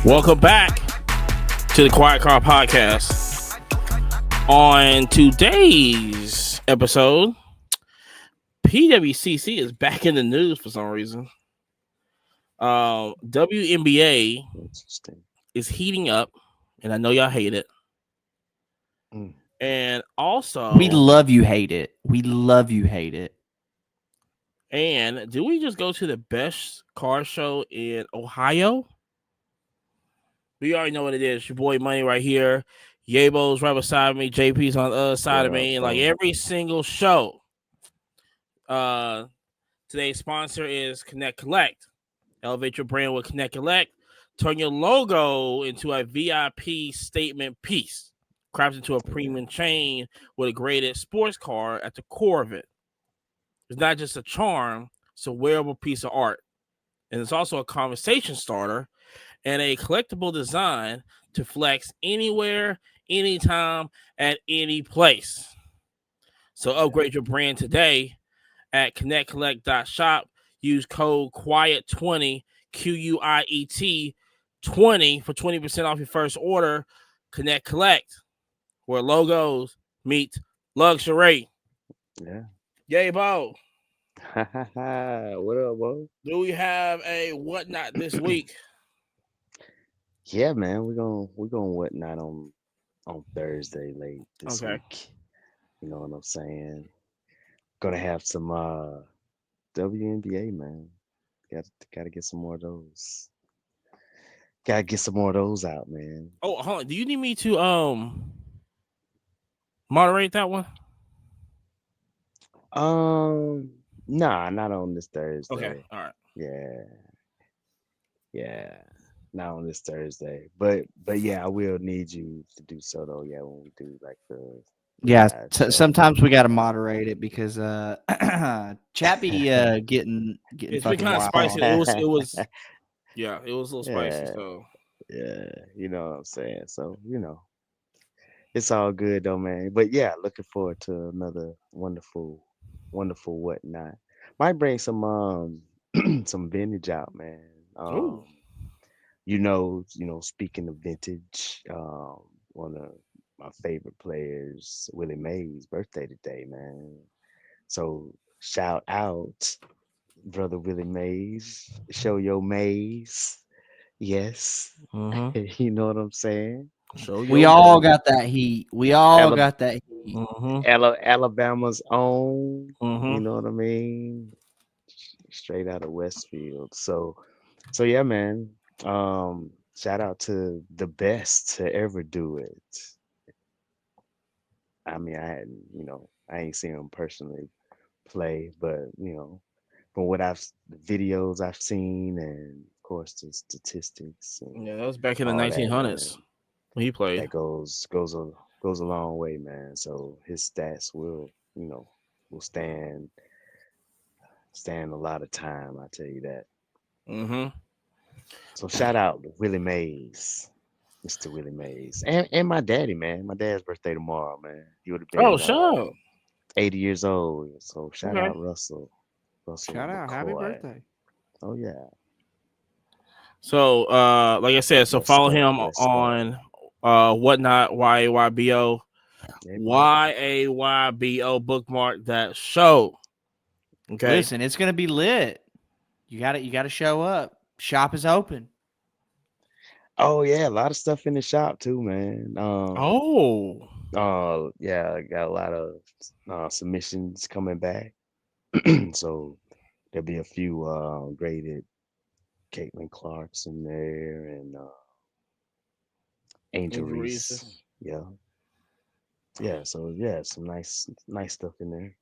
Welcome back to the Quiet Car Podcast. On today's episode, PWCC is back in the news for some reason. WNBA is heating up, and I know y'all hate it. And also, we love you, hate it. We love you, hate it. And do we just go to the best car show in Ohio? We already know what it is. Your boy Money right here. Yabo's right beside me. JP's on the other side of me. And like every single show, today's sponsor is Connect Collect. Elevate your brand with Connect Collect. Turn your logo into a VIP statement piece. Crafted into a premium chain with a graded sports car at the core of it. It's not just a charm, it's a wearable piece of art. And it's also a conversation starter and a collectible design to flex anywhere, anytime, at any place. So upgrade your brand today at connectcollect.shop. Use code QUIET20, QUIET 20 for 20% off your first order. Connect Collect, where logos meet luxury. Yeah. Yay, Bo. What up, Bo? Do we have a whatnot this week? Yeah, man, we're gonna whatnot on Thursday late this week. You know what I'm saying? Gonna have some WNBA, man. Gotta get some more of those. Gotta get some more of those out, man. Oh, hold on. Do you need me to moderate that one? Nah, not on this Thursday. Okay, all right. Yeah, not on this Thursday. But yeah, I will need you to do so though. Yeah, when we do like the sometimes we got to moderate it because Chappie getting it's been kind of spicy. It was it was a little spicy. So yeah, you know what I'm saying. So it's all good though, man. But yeah, looking forward to another wonderful whatnot. Might bring some some vintage out, man. Speaking of vintage, one of my favorite players, Willie Mays' birthday today, man. So shout out, brother Willie Mays. Show your Mays. Yes. You know what I'm saying? We all got that heat. We all got that heat. Alabama's own. You know what I mean? Straight out of Westfield. So yeah, man. Shout out to the best to ever do it. I mean, I ain't seen him personally play, but from the videos I've seen, and of course the statistics. Yeah, that was back in the 1900s when he played. That goes a long way, man. So his stats will stand a lot of time. I tell you that. So shout out to Willie Mays, Mr. Willie Mays, and my daddy, man. My dad's birthday tomorrow, man. He would have been sure 80 years old. So shout out Russell. Shout out, happy birthday. Oh yeah. So like I said, so follow him on whatnot YAYBO. YAYBO, bookmark that show. Okay. Listen, it's gonna be lit. You gotta show up. Shop is open. Oh yeah, a lot of stuff in the shop too, man. Yeah, I got a lot of submissions coming back. So there'll be a few graded Caitlin Clarks in there, and Angel Reese. Yeah. So yeah, some nice stuff in there.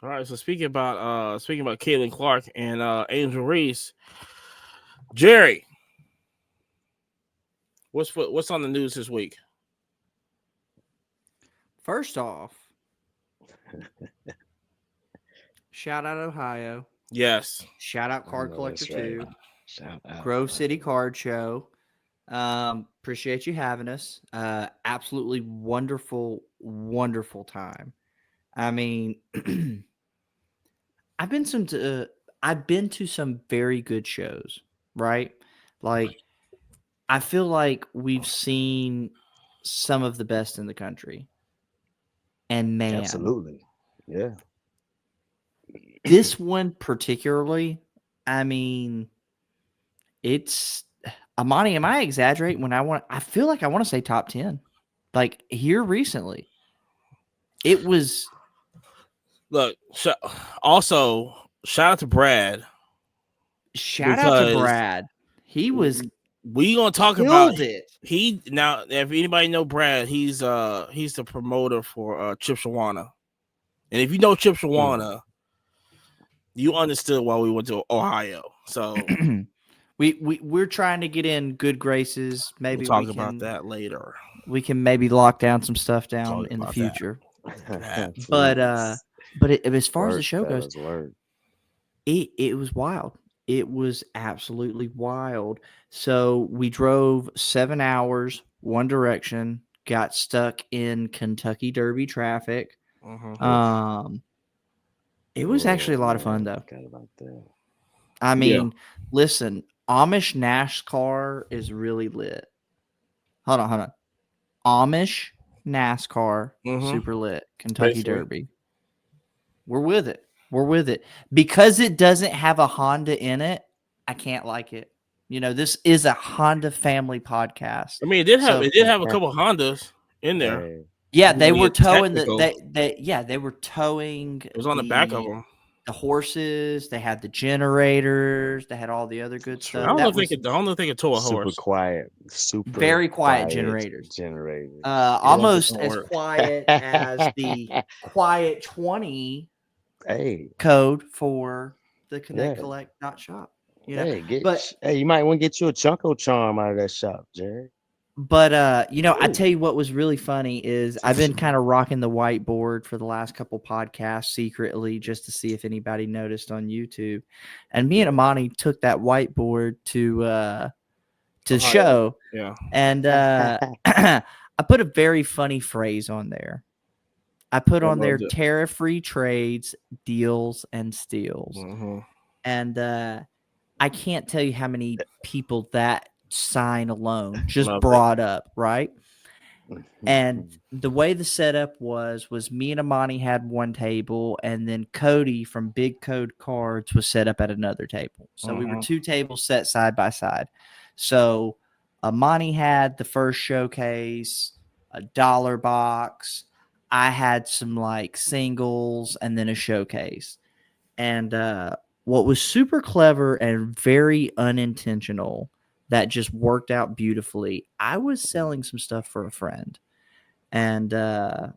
All right. So speaking about Caitlin Clark and Angel Reese, Jerry, what's on the news this week? First off, shout out Ohio. Yes. Shout out Card Collector 2. Shout out Grove City Card Show. Appreciate you having us. Absolutely wonderful time. I mean, I've been to some very good shows, right? Like, I feel like we've seen some of the best in the country. And man, Absolutely. Yeah. this one particularly, I mean, it's Amani. Am I exaggerating when I feel like I want to say top 10. Like here recently, it was. Look, also shout out to Brad. Shout out to Because Brad. He was we gonna talk killed about it. he now. If anybody know Brad, he's the promoter for Chip Shawana, and if you know Chip Shawana, you understood why we went to Ohio. So we're trying to get in good graces. Maybe we'll talk about that later. We can maybe lock down some stuff down Talk in the about future. that. But as far as the show goes, it was wild. It was absolutely wild. So we drove 7 hours, one direction, got stuck in Kentucky Derby traffic. It was actually a lot of fun, though. I mean, listen, Amish NASCAR is really lit. Hold on. Amish NASCAR, super lit. Kentucky Derby. We're with it. Because it doesn't have a Honda in it, I can't like it. You know, this is a Honda family podcast. I mean, it did have a couple Hondas in there. Yeah, they were towing they were towing. It was on the back of them. The horses, they had the generators, they had all the other good stuff. I don't know if they could tow a horse. Very quiet generators. Almost as quiet as the Quiet 20 code for the Connect Collect .shop. You know, you might want to get you a Chunko charm out of that shop, Jerry. But I tell you what was really funny is I've been kind of rocking the whiteboard for the last couple podcasts secretly just to see if anybody noticed on YouTube. And me and Amani took that whiteboard to the show. Yeah. And I put a very funny phrase on there. I put on there tariff-free trades, deals, and steals. And I can't tell you how many people that sign alone just brought up, right? And the way the setup was me and Amani had one table, and then Cody from Big Code Cards was set up at another table. So we were two tables set side by side. So Amani had the first showcase, a dollar box. I had some like singles and then a showcase. And what was super clever and very unintentional that just worked out beautifully, I was selling some stuff for a friend. And I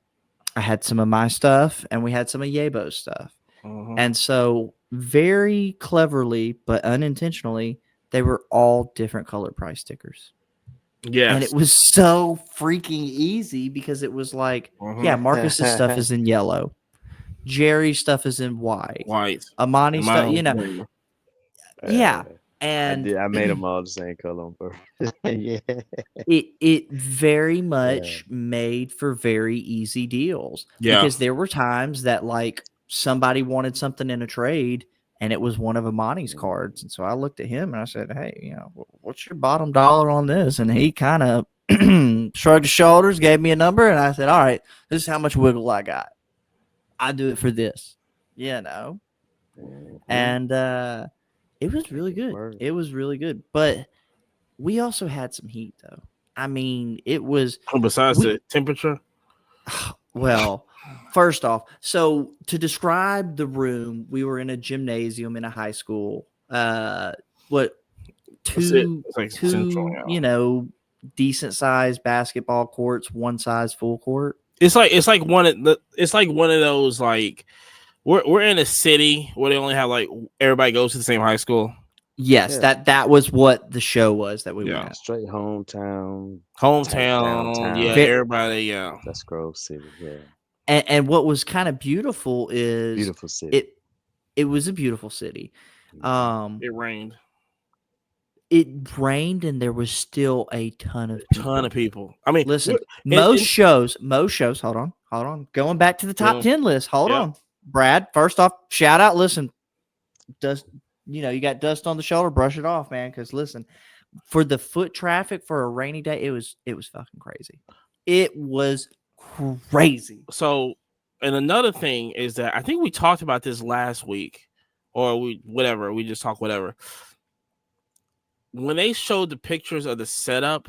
had some of my stuff, and we had some of Yebo's stuff. And so very cleverly, but unintentionally, they were all different color price stickers. Yes. And it was so freaking easy because it was like, Marcus's stuff is in yellow. Jerry's stuff is in white. Amani's stuff, you know. And I made them all the same color on purpose. It very much made for very easy deals. Because there were times that like somebody wanted something in a trade and it was one of Amani's cards. And so I looked at him and I said, hey, you know, what's your bottom dollar on this? And he kind of shrugged his shoulders, gave me a number, and I said, all right, this is how much wiggle I got. I do it for this, you know. And it was really good. It was really good. But we also had some heat, though. I mean, it was... Besides the temperature? Well, first off, so to describe the room, we were in a gymnasium in a high school. Two you know, decent-sized basketball courts, one size full court. It's like one of those like... We're in a city where they only have like everybody goes to the same high school. Yes, that was what the show was that we were at. Straight hometown. Everybody, That's Grove City, And what was kind of beautiful is beautiful city. It was a beautiful city. It rained. It rained, and there was still a ton of people. I mean, listen, most shows. Hold on. Going back to the top 10 list. Hold on. Brad, first off, shout out. Listen, you got dust on the shoulder, brush it off, man. Because listen, for the foot traffic for a rainy day, it was fucking crazy. It was crazy. So, and another thing is that I think we talked about this last week, or we just talked whatever. When they showed the pictures of the setup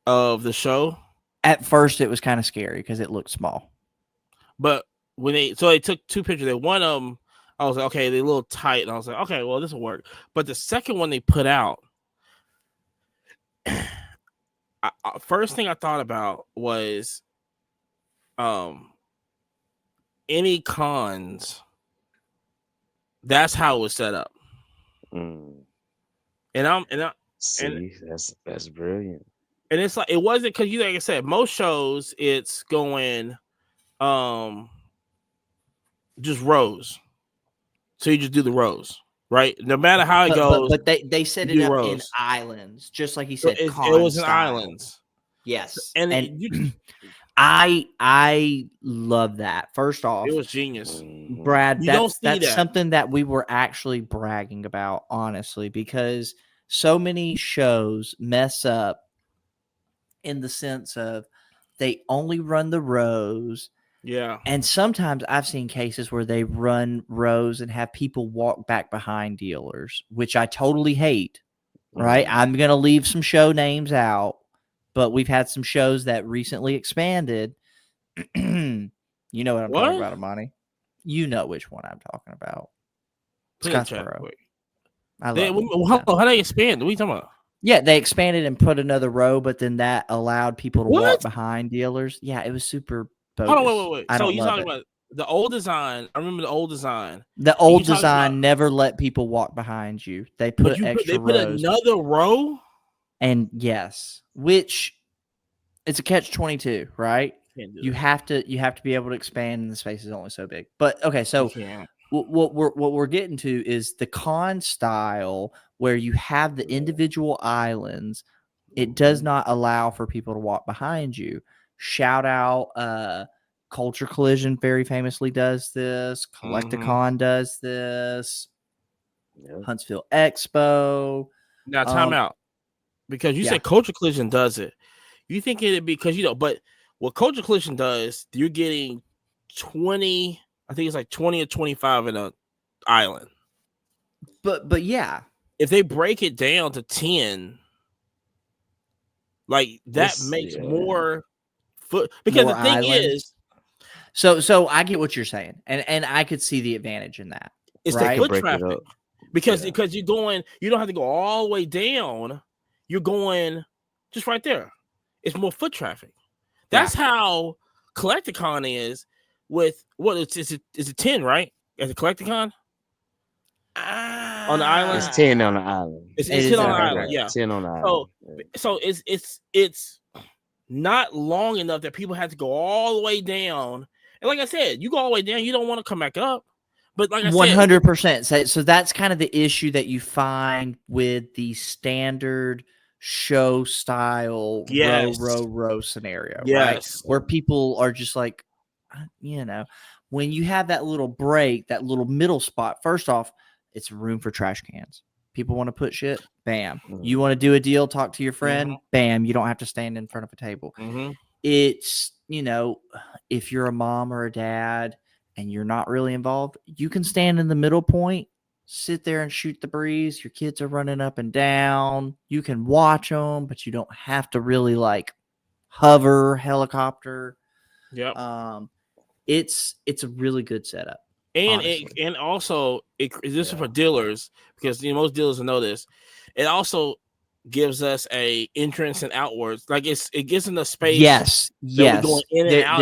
of the show, at first it was kind of scary because it looked small. But when they took two pictures, one of them, I was like, okay, they're a little tight, and I was like, okay, well, this will work. But the second one they put out, first thing I thought about was, any cons. That's how it was set up. Mm. And that's brilliant. And it's like, it wasn't because, like I said, most shows it's going, just rows. So you just do the rows, right? No matter how it goes. But they set it up in islands, just like he said. It was in islands. Yes, and I love that. First off, it was genius, Brad. That's something that we were actually bragging about, honestly, because so many shows mess up in the sense of they only run the rows. Yeah. And sometimes I've seen cases where they run rows and have people walk back behind dealers, which I totally hate. Right? I'm going to leave some show names out, but we've had some shows that recently expanded. You know what I'm talking about, Amani? You know which one I'm talking about. Scottsboro. How do they expand? What are you talking about? Yeah, they expanded and put another row, but then that allowed people to walk behind dealers. Yeah, it was super bogus. Hold on, wait. So you're talking about the old design? I remember the old design. The old design never let people walk behind you. They put extra rows. They put another row? And yes, which it's a catch-22, right? You have to be able to expand, and the space is only so big. But okay, so what we're getting to is the con style where you have the individual islands. It does not allow for people to walk behind you. Shout out Culture Collision very famously does this. Collecticon does this. Huntsville Expo. Now time out. Because you said Culture Collision does it. You think it'd be because but what Culture Collision does, you're getting 20, I think it's like 20 or 25 in an island. But yeah. If they break it down to 10, like that makes more foot, because the thing is, so I get what you're saying, and I could see the advantage in that. It's the foot traffic, because you're going, you don't have to go all the way down. You're going just right there. It's more foot traffic. That's how Collecticon is with is it 10, right? At the Collecticon? On the island? It's 10 on the island. It's 10 on the island, yeah. 10 on the island. So it's not long enough that people have to go all the way down. And like I said, you go all the way down, you don't want to come back up. But like I said, 100%. So that's kind of the issue that you find with the standard show style row scenario, right? Where people are just like, when you have that little break, that little middle spot, first off, it's room for trash cans. People want to put shit, bam. You want to do a deal, talk to your friend, bam. You don't have to stand in front of a table. It's, if you're a mom or a dad and you're not really involved, you can stand in the middle point, sit there and shoot the breeze. Your kids are running up and down. You can watch them, but you don't have to really hover, helicopter. Yep. It's a really good setup. And also this is for dealers, because most dealers will know this. It also gives us a entrance and outwards, like it gives them the space. Yes. Going in and out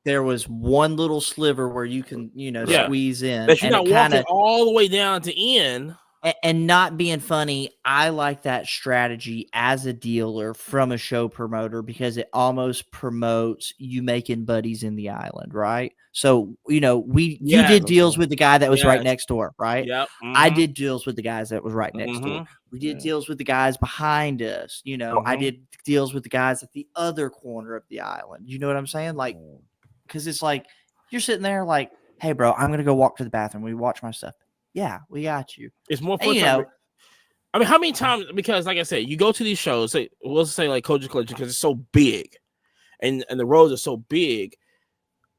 there was one little sliver where you can squeeze in. But you're not walking all the way down to in. And not being funny, I like that strategy as a dealer from a show promoter, because it almost promotes you making buddies in the island, right? So, you did deals with the guy that was right next door, right? Yep. I did deals with the guys that was right next door. We did deals with the guys behind us. I did deals with the guys at the other corner of the island. You know what I'm saying? Because it's like, you're sitting there like, hey, bro, I'm going to go walk to the bathroom. We watch my stuff. Yeah, we got you. It's more foot traffic. I mean, how many times? Because, like I said, you go to these shows. We'll say like Culture Collision because it's so big, and the roads are so big.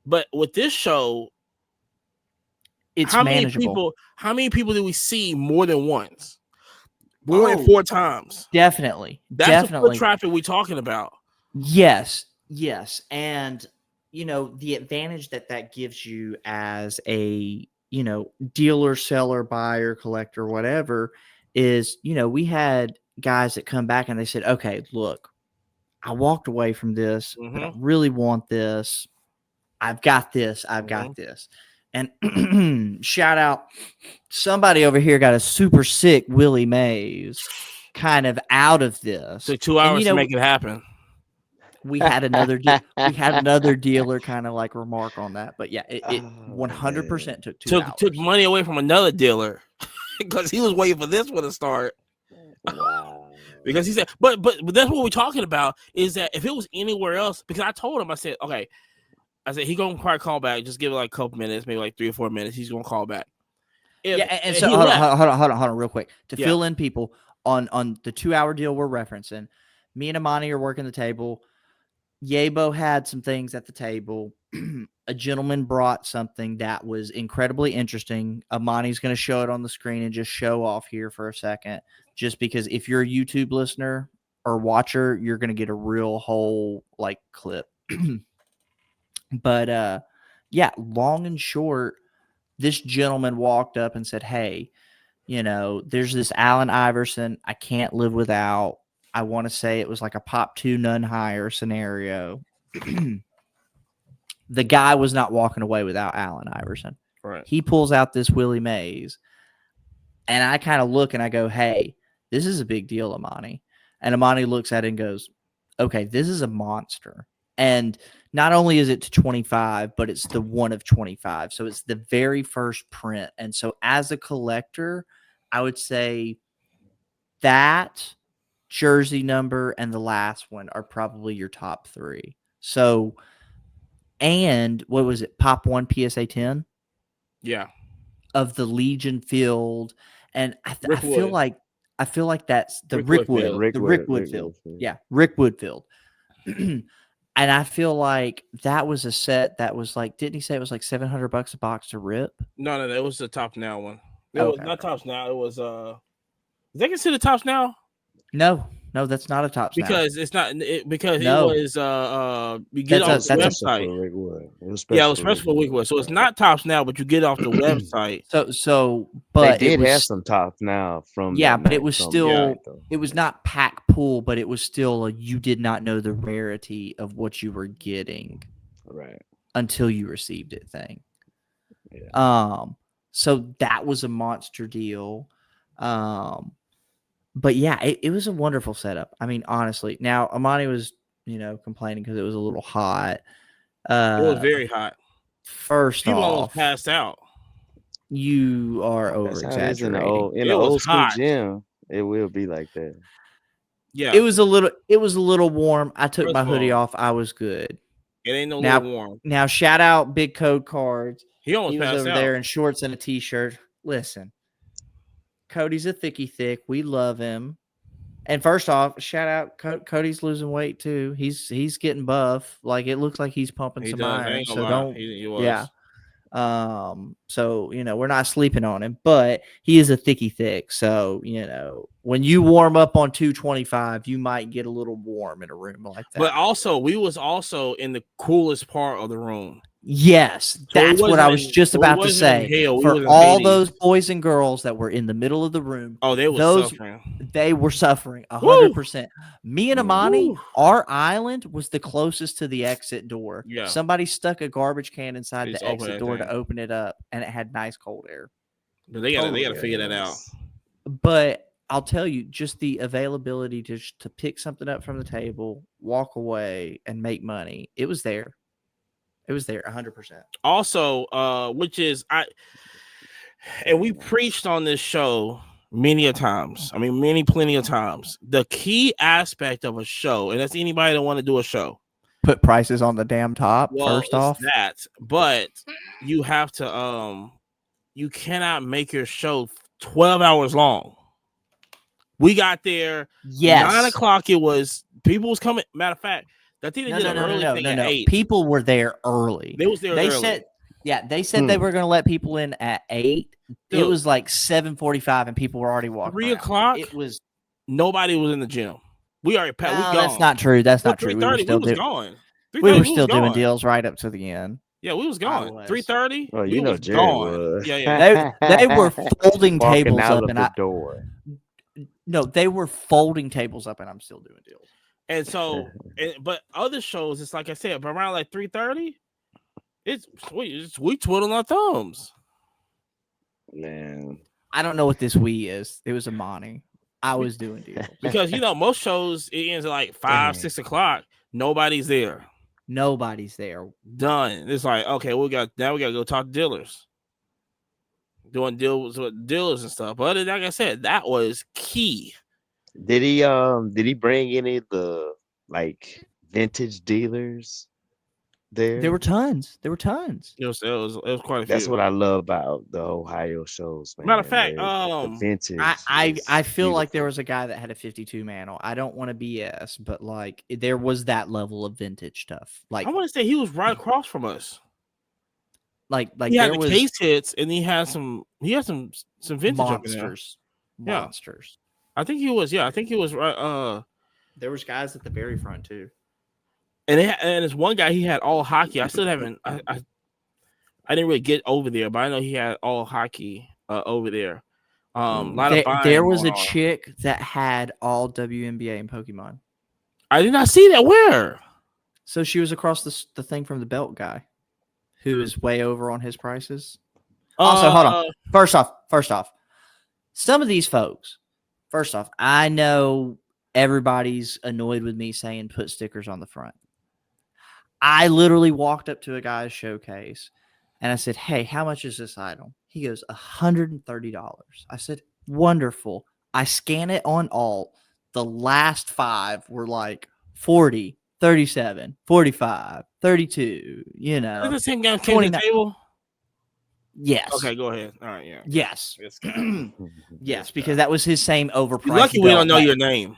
But with this show, it's how manageable. many people do we see more than once? More than 4 times. Definitely. That's the foot traffic we're talking about. Yes. And, the advantage that gives you as a, dealer, seller, buyer, collector, whatever, is, we had guys that come back and they said, okay, look, I walked away from this, but I really want this. I've got this. I've got this. And shout out, somebody over here got a super sick Willie Mays kind of out of this. Took 2 hours to make it happen. We had another dealer kind of like remark on that, but yeah, it 100% took 2 hours. Took money away from another dealer because he was waiting for this one to start. Wow. Because he said, but that's what we're talking about is that if it was anywhere else, because I told him, I said, okay, he's gonna probably call back. Just give it like a couple minutes, maybe like 3 or 4 minutes. He's gonna call back. And so hold on, real quick to fill in people on the 2-hour deal we're referencing. Me and Amani are working the table. Yabo had some things at the table. A gentleman brought something that was incredibly interesting. Amani's going to show it on the screen and just show off here for a second, just because if you're a YouTube listener or watcher, you're going to get a real whole like clip. But long and short, this gentleman walked up and said, hey, there's this Allen Iverson I can't live without. I want to say it was like a pop 2 none higher scenario. The guy was not walking away without Allen Iverson. Right. He pulls out this Willie Mays, and I kind of look and I go, hey, this is a big deal, Amani. And Amani looks at it and goes, okay, this is a monster. And not only is it to 25, but it's the one of 25. So it's the very first print. And so as a collector, I would say that jersey number and the last one are probably your top 3. So, and what was it? Pop 1 PSA 10? Yeah. Of the Legion Field. And I feel like that's the Rick Woodfield. Yeah, Rick Woodfield. And I feel like that was a set that was like, didn't he say it was like $700 a box to rip? No, it was the Top Now one. It was not Tops Now. It was is that considered Tops Now? No, that's not a Tops Now. Because it's not because it was you get off the website. It was special for Rick Wood. So it's not Tops Now, but you get off the website. So but they did have some Tops Now from but it was still it was not pack pull, but it was still you did not know the rarity of what you were getting right until you received it thing. Yeah. So that was a monster deal. But yeah, it was a wonderful setup. I mean, honestly. Now Amani was, complaining because it was a little hot. It was very hot. First people off, almost passed out. You are over exaggerating. In the old school gym, it will be like that. Yeah, it was a little warm. I took my hoodie off. I was good. It ain't no little warm. Now shout out Big Code Cards. He almost was passed over out. There in shorts and a t-shirt. Listen. Cody's a thick. We love him. And first off, shout out Cody's losing weight too. He's getting buff. Like it looks like he's pumping some iron. So don't. Yeah. So we're not sleeping on him, but he is a thick. So when you warm up on 225, you might get a little warm in a room like that. But also, we was also in the coolest part of the room. Yes, that's what I was just about to say. For all those boys and girls that were in the middle of the room, they were suffering. They were suffering 100%. Me and Amani, our island was the closest to the exit door. Yeah. Somebody stuck a garbage can inside the exit door to open it up, and it had nice cold air. But they got to figure that out. But I'll tell you, just the availability to pick something up from the table, walk away, and make money. It was there. It was there 100%. Also, which is and we preached on this show many a times. I mean, plenty of times. The key aspect of a show, and that's anybody that want to do a show. Put prices on the damn top first off. But you have to you cannot make your show 12 hours long. We got there. Yes. 9 o'clock. It was people was coming. Matter of fact, I think they did an early thing at 8. People were there early. They was there early. Said, they said they were going to let people in at 8. Dude, it was like 7:45, and people were already walking. 3 o'clock. It was nobody was in the gym. We already we gone. That's not true. That's not true. 3:30. We was gone. We were still doing deals right up to the end. Yeah, we was gone. 3:30. Oh, you know, Jared was. Yeah. They were folding tables out up, of the door. No, they were folding tables up, and I'm still doing deals. And so, but other shows, it's like I said, but around like 3:30, we twiddling our thumbs. Man, I don't know what this we is. It was a Monty. I was doing deals because most shows it ends at like 5, 6 o'clock. Nobody's there. Nobody's there. Done. It's like, okay, we got to go talk to dealers. Doing deals with dealers and stuff. But like I said, that was key. Did he bring any of the like vintage dealers there? There were tons. It was quite a few. That's what I love about the Ohio shows, man. Matter of fact, the vintage. I feel like there was a guy that had a 52 mantle. I don't want to BS, but like there was that level of vintage stuff. Like I want to say he was right across from us. Like he had the case hits, and he had some vintage monsters. Monsters. I think he was. Yeah, I think he was right. There was guys at the very front too. And there's one guy, he had all hockey. I still haven't. I didn't really get over there, but I know he had all hockey over there. There was a chick that had all WNBA and Pokemon. I did not see that. Where? So she was across the thing from the belt guy, who is way over on his prices. Also, hold on. First off, some of these folks. First off, I know everybody's annoyed with me saying put stickers on the front. I literally walked up to a guy's showcase and I said, "Hey, how much is this item?" He goes, $130. I said, "Wonderful." I scan it on alt. The last 5 were like 40, 37, 45, 32, Is the same guy came to the table? Yes. Okay, go ahead. All right, yeah. Yes. Yes, because that was his same overpriced. You're lucky we don't know your name.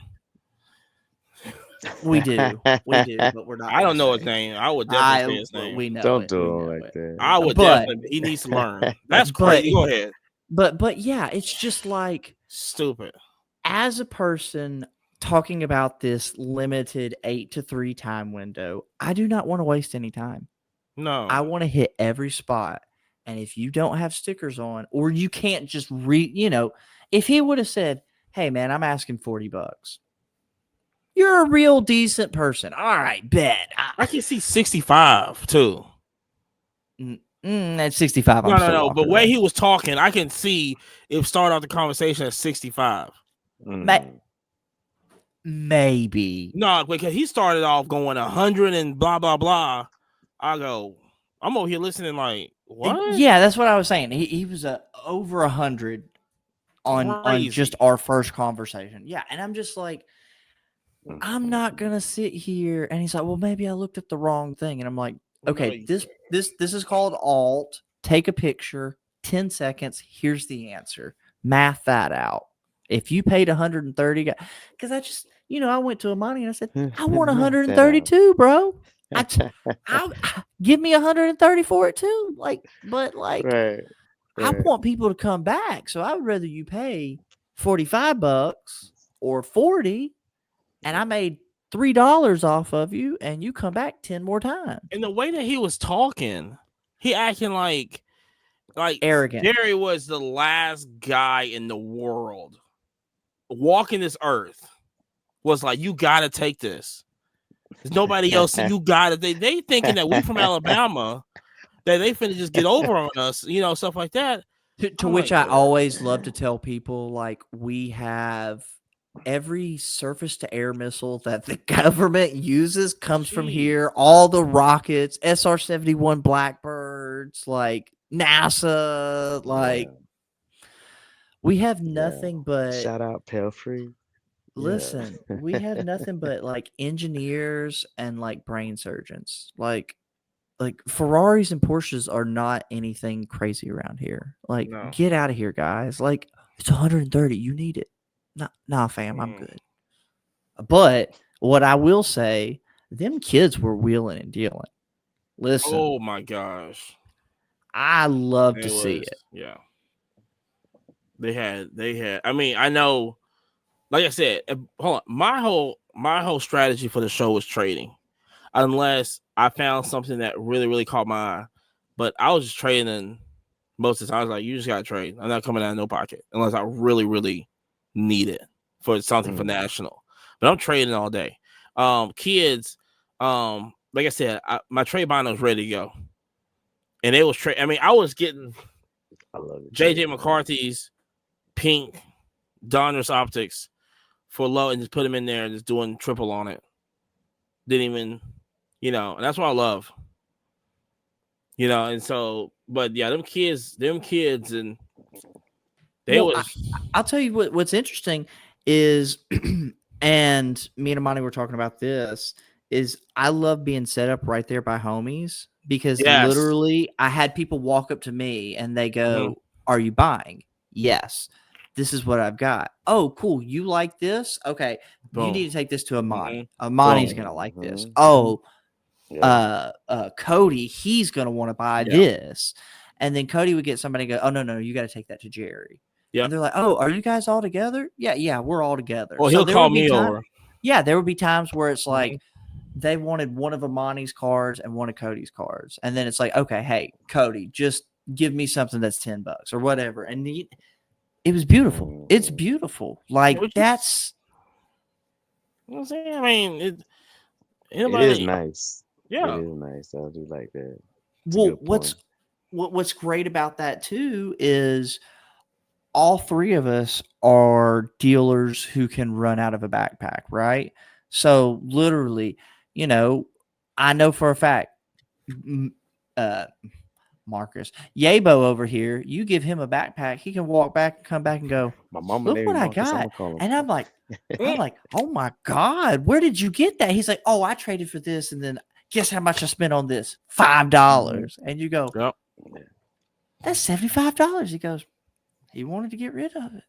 We do, but we're not. I don't know his name. I would definitely say his name. We know. Don't do it like that. I would definitely. He needs to learn. That's crazy. Go ahead. But yeah, it's just like stupid. As a person talking about this limited 8 to 3 time window, I do not want to waste any time. No, I want to hit every spot. And if you don't have stickers on, or you can't just if he would have said, "Hey man, I'm asking $40. You're a real decent person. All right, bet." I can see 65 too. At 65, no. But way he was talking, I can see it start off the conversation at 65. Maybe. No, because he started off going 100 and blah blah blah. I go, I'm over here listening like, what? Yeah, that's what I was saying. He was over 100 on just our first conversation. Yeah, and I'm just like, I'm not gonna sit here. And he's like, "Well, maybe I looked at the wrong thing." And I'm like, "Okay, this is called alt. Take a picture, 10 seconds. Here's the answer. Math that out. If you paid 130, because I just, I went to Amani and I said, I want 132, bro. I'll give me 130 for it too. Right. I want people to come back. So I would rather you pay $45 or 40, and I made $3 off of you, and you come back 10 more times." And the way that he was talking, he acting like arrogant. Jerry was the last guy in the world walking this earth. Was like, you gotta take this. There's nobody else. You gotta. They thinking that we from Alabama, that they finna just get over on us, stuff like that. To which I always love to tell people, like, we have every surface to air missile that the government uses comes from here. All the rockets, SR-71 Blackbirds, like NASA, like we have nothing but shout out Pelfrey. Listen, we have nothing but like engineers and like brain surgeons. Like Ferraris and Porsches are not anything crazy around here. Like, get out of here, guys. Like, it's 130. You need it. Nah, fam, I'm good. But what I will say, them kids were wheeling and dealing. Listen. Oh my gosh. I love to see it. Yeah. They had. I mean, I know. Like I said, hold on. My whole strategy for the show was trading, unless I found something that really really caught my eye. But I was just trading most of the time. I was like, you just gotta trade. I'm not coming out of no pocket unless I really really need it for something for national. But I'm trading all day. Kids, like I said, my trade binder was ready to go, and it was trade. I mean, I was getting JJ McCarthy's pink Donruss optics for low and just put him in there and just doing triple on it. Didn't even, and that's what I love. And so, but yeah, them kids, and I'll tell you what's interesting is, and me and Amani were talking about this, is I love being set up right there by homies because literally I had people walk up to me and they go, "Are you buying?" Yes. This is what I've got. Oh, cool. You like this? Okay. Boom. You need to take this to Amani. Amani's going to like this. Oh, Cody, he's going to want to buy this. And then Cody would get somebody go, oh, no, you got to take that to Jerry. Yeah. And they're like, oh, are you guys all together? Yeah, we're all together. Well, he'll call me over. Yeah, there would be times where it's like they wanted one of Amani's cards and one of Cody's cards. And then it's like, okay, hey, Cody, just give me something that's $10 or whatever. And it was beautiful. It's beautiful. Like that's. I mean, it is nice. Yeah, it is nice. I do like that. Well, what's great about that too is all three of us are dealers who can run out of a backpack, right? So literally, I know for a fact. Marcus Yabo over here, you give him a backpack, he can walk back and come back and go, my mama, look what Marcus, I got. And I'm like, oh my God, where did you get that? He's like, oh, I traded for this. And then guess how much I spent on this? $5. And you go, that's $75. He goes, he wanted to get rid of it.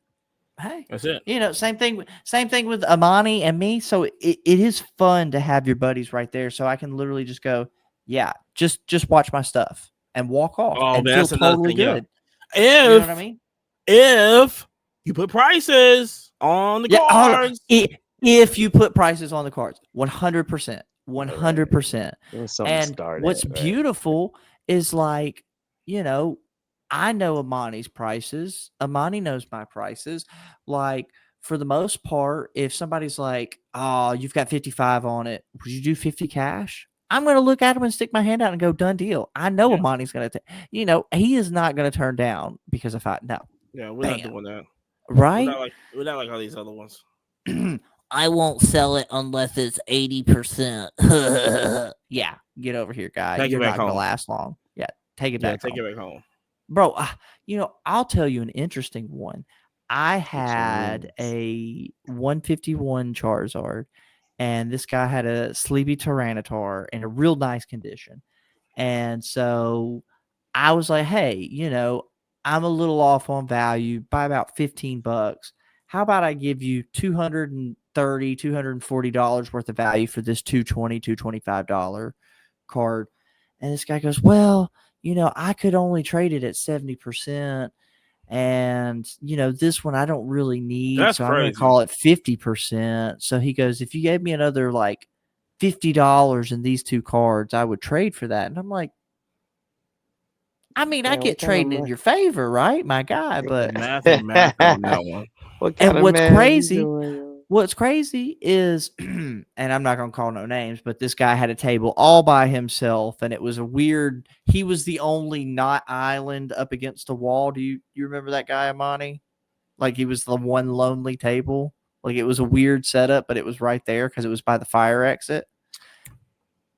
Hey, that's it. Same thing with Amani and me. So it is fun to have your buddies right there. So I can literally just go, yeah, just watch my stuff. And walk off and feel totally good. Yeah. You know what I mean? If you put prices on the cards. If you put prices on the cards, 100%. 100%. And what's beautiful is like, I know Amani's prices. Amani knows my prices. Like, for the most part, if somebody's like, oh, you've got 55 on it, would you do 50 cash? I'm going to look at him and stick my hand out and go, done deal. I know Amani's going to, he is not going to turn down because if no. Yeah, we're not doing that. Right? We're not like all these other ones. I won't sell it unless it's 80%. Yeah, get over here, guy. You're not going to last long. Yeah, take it back home. Take it back home. Bro, I'll tell you an interesting one. I had a 151 Charizard. And this guy had a Sleepy Tyranitar in a real nice condition. And so I was like, hey, I'm a little off on value by about $15. How about I give you $230, $240 worth of value for this $220, $225 card? And this guy goes, well, I could only trade it at 70%. And, this one I don't really need. That's so crazy. I'm going to call it 50%. So he goes, if you gave me another like $50 in these two cards, I would trade for that. And I'm like, I mean, I get trading in your favor, right, my guy? But math on that one. And what's crazy is, and I'm not going to call no names, but this guy had a table all by himself, and it was he was the only not island up against the wall. Do you remember that guy, Amani? Like he was the one lonely table. Like it was a weird setup, but it was right there because it was by the fire exit.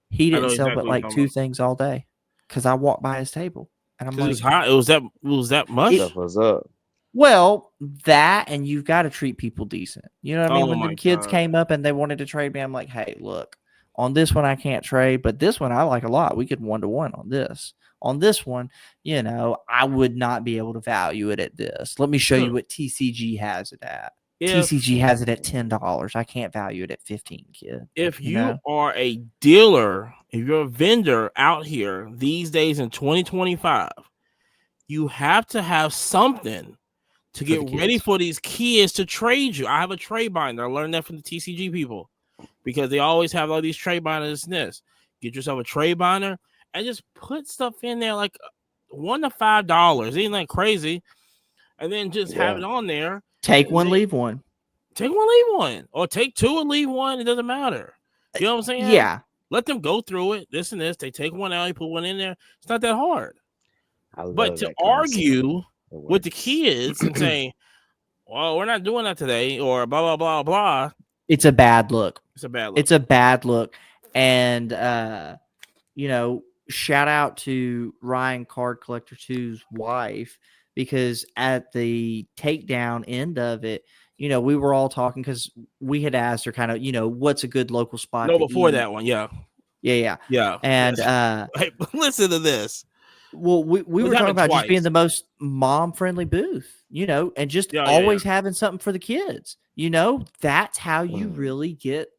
He didn't sell but like two things all day because I walked by his table. And I'm like, it was hot. It was that much. What's up? Well, that and you've got to treat people decent. You know what I mean? When the kids came up and they wanted to trade me, I'm like, hey, look, on this one I can't trade, but this one I like a lot. We could 1-to-1 on this. On this one, I would not be able to value it at this. Let me show you what TCG has it at. TCG has it at $10. I can't value it at 15, kid. If you are a dealer, if you're a vendor out here these days in 2025, you have to have something to get ready for these kids to trade you. I have a trade binder. I learned that from the TCG people because they always have all these trade binders and this. Get yourself a trade binder and just put stuff in there like $1 to $5. Ain't that crazy? And then just have it on there. Take one, leave one. Take one, leave one. Or take two and leave one. It doesn't matter. You know what I'm saying? Yeah. Let them go through it. This and this. They take one out, you put one in there. It's not that hard. But to argue with the kids and say, well, we're not doing that today, or blah, blah, blah, blah. It's a bad look. It's a bad look. It's a bad look. And, shout out to Ryan Card Collector 2's wife, because at the takedown end of it, we were all talking because we had asked her kind of, what's a good local spot? No, before that one. Yeah. And hey, listen to this. Well, we were talking about just being the most mom-friendly booth, and just always having something for the kids. That's how you really get,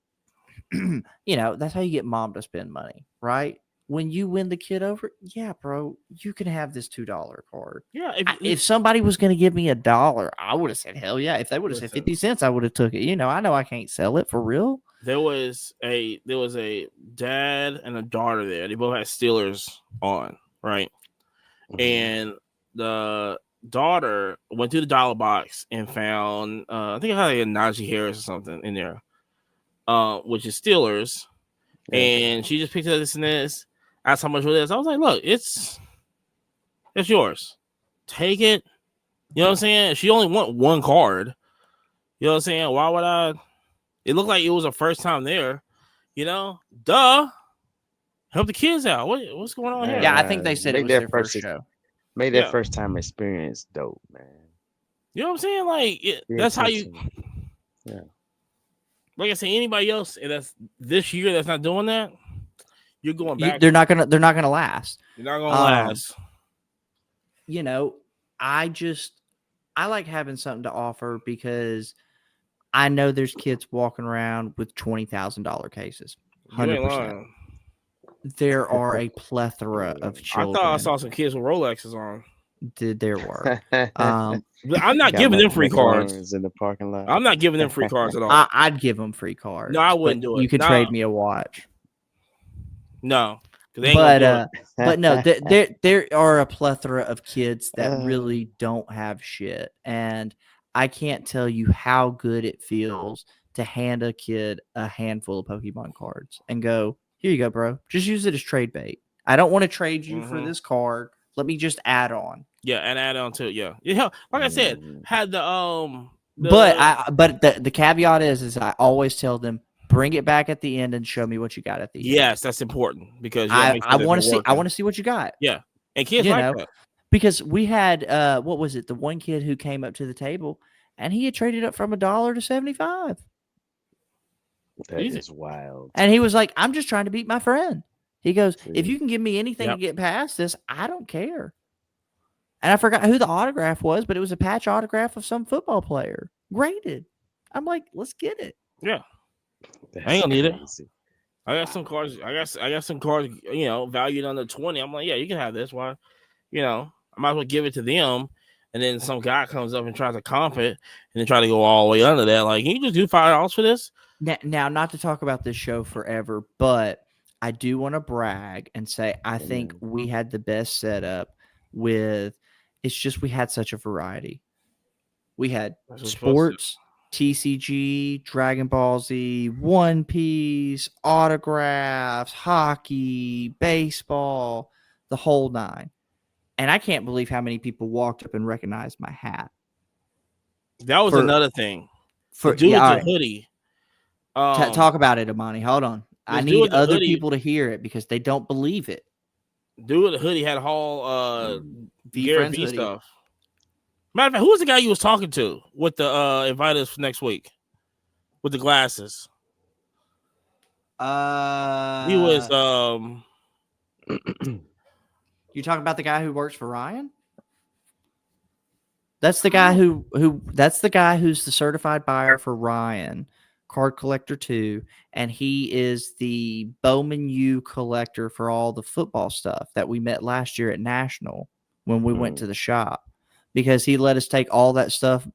that's how you get mom to spend money, right? When you win the kid over, yeah, bro, you can have this $2 card. Yeah. If somebody was going to give me $1, I would have said, hell yeah. If they would have said 50 cents, I would have took it. I know I can't sell it for real. There was a dad and a daughter there. They both had Steelers on, right? Mm-hmm. And the daughter went to the dollar box and found, I think it had like a Najee Harris or something in there, which is Steelers. Yeah. And she just picked up this and this. Asked how much it is. I was like, look, it's yours. Take it. You know what I'm saying? She only want one card. You know what I'm saying? Why would I? It looked like it was her first time there. Duh. Help the kids out. What's going on here? Yeah, I think they said it was their first show. Made that first time experience dope, man. You know what I'm saying? Like, that's how you. Yeah. Like I said, anybody else that's this year that's not doing that, you're going back. They're not gonna last. You're not gonna last. I like having something to offer because I know there's kids walking around with $20,000 cases. 100%. There are a plethora of children. I thought I saw some kids with Rolexes on. There were. I'm not giving them free cards in the parking lot. I'm not giving them free cards at all. I'd give them free cards. No, I wouldn't do it. You could trade me a watch. No, but no, there are a plethora of kids that really don't have shit, and I can't tell you how good it feels to hand a kid a handful of Pokemon cards and go, here you go, bro. Just use it as trade bait. I don't want to trade you for this card. Let me just add on. Yeah, and add on to it. Yeah. Like I said, had the but the caveat is I always tell them, bring it back at the end and show me what you got at the end. Yes, that's important because I want to see what you got. Yeah, and kids like that. Because we had what was it? The one kid who came up to the table and he had traded up from $1 to 75. That is wild. And he was like, "I'm just trying to beat my friend." He goes, "If you can give me anything to get past this, I don't care." And I forgot who the autograph was, but it was a patch autograph of some football player, graded. I'm like, let's get it. Yeah, I ain't gonna need it. I got some cards. I got some cards. Valued under 20. I'm like, yeah, you can have this. Why? I might as well give it to them. And then some guy comes up and tries to comp it, and then try to go all the way under that. Like, can you just do $5 for this? Now, not to talk about this show forever, but I do want to brag and say I think we had the best setup with. It's just we had such a variety. We had sports, TCG, Dragon Ball Z, One Piece, autographs, hockey, baseball, the whole nine. And I can't believe how many people walked up and recognized my hat. That was another thing. The dude with the hoodie. Talk about it, Amani. Hold on. I need other people to hear it because they don't believe it. Dude with the hoodie had a whole V stuff. Matter of fact, who was the guy you was talking to with the invite us for next week with the glasses? He was You talking about the guy who works for Ryan? That's the guy that's the guy who's the certified buyer for Ryan, Card Collector 2, and he is the Bowman U collector for all the football stuff that we met last year at National when we went to the shop, because he let us take all that stuff.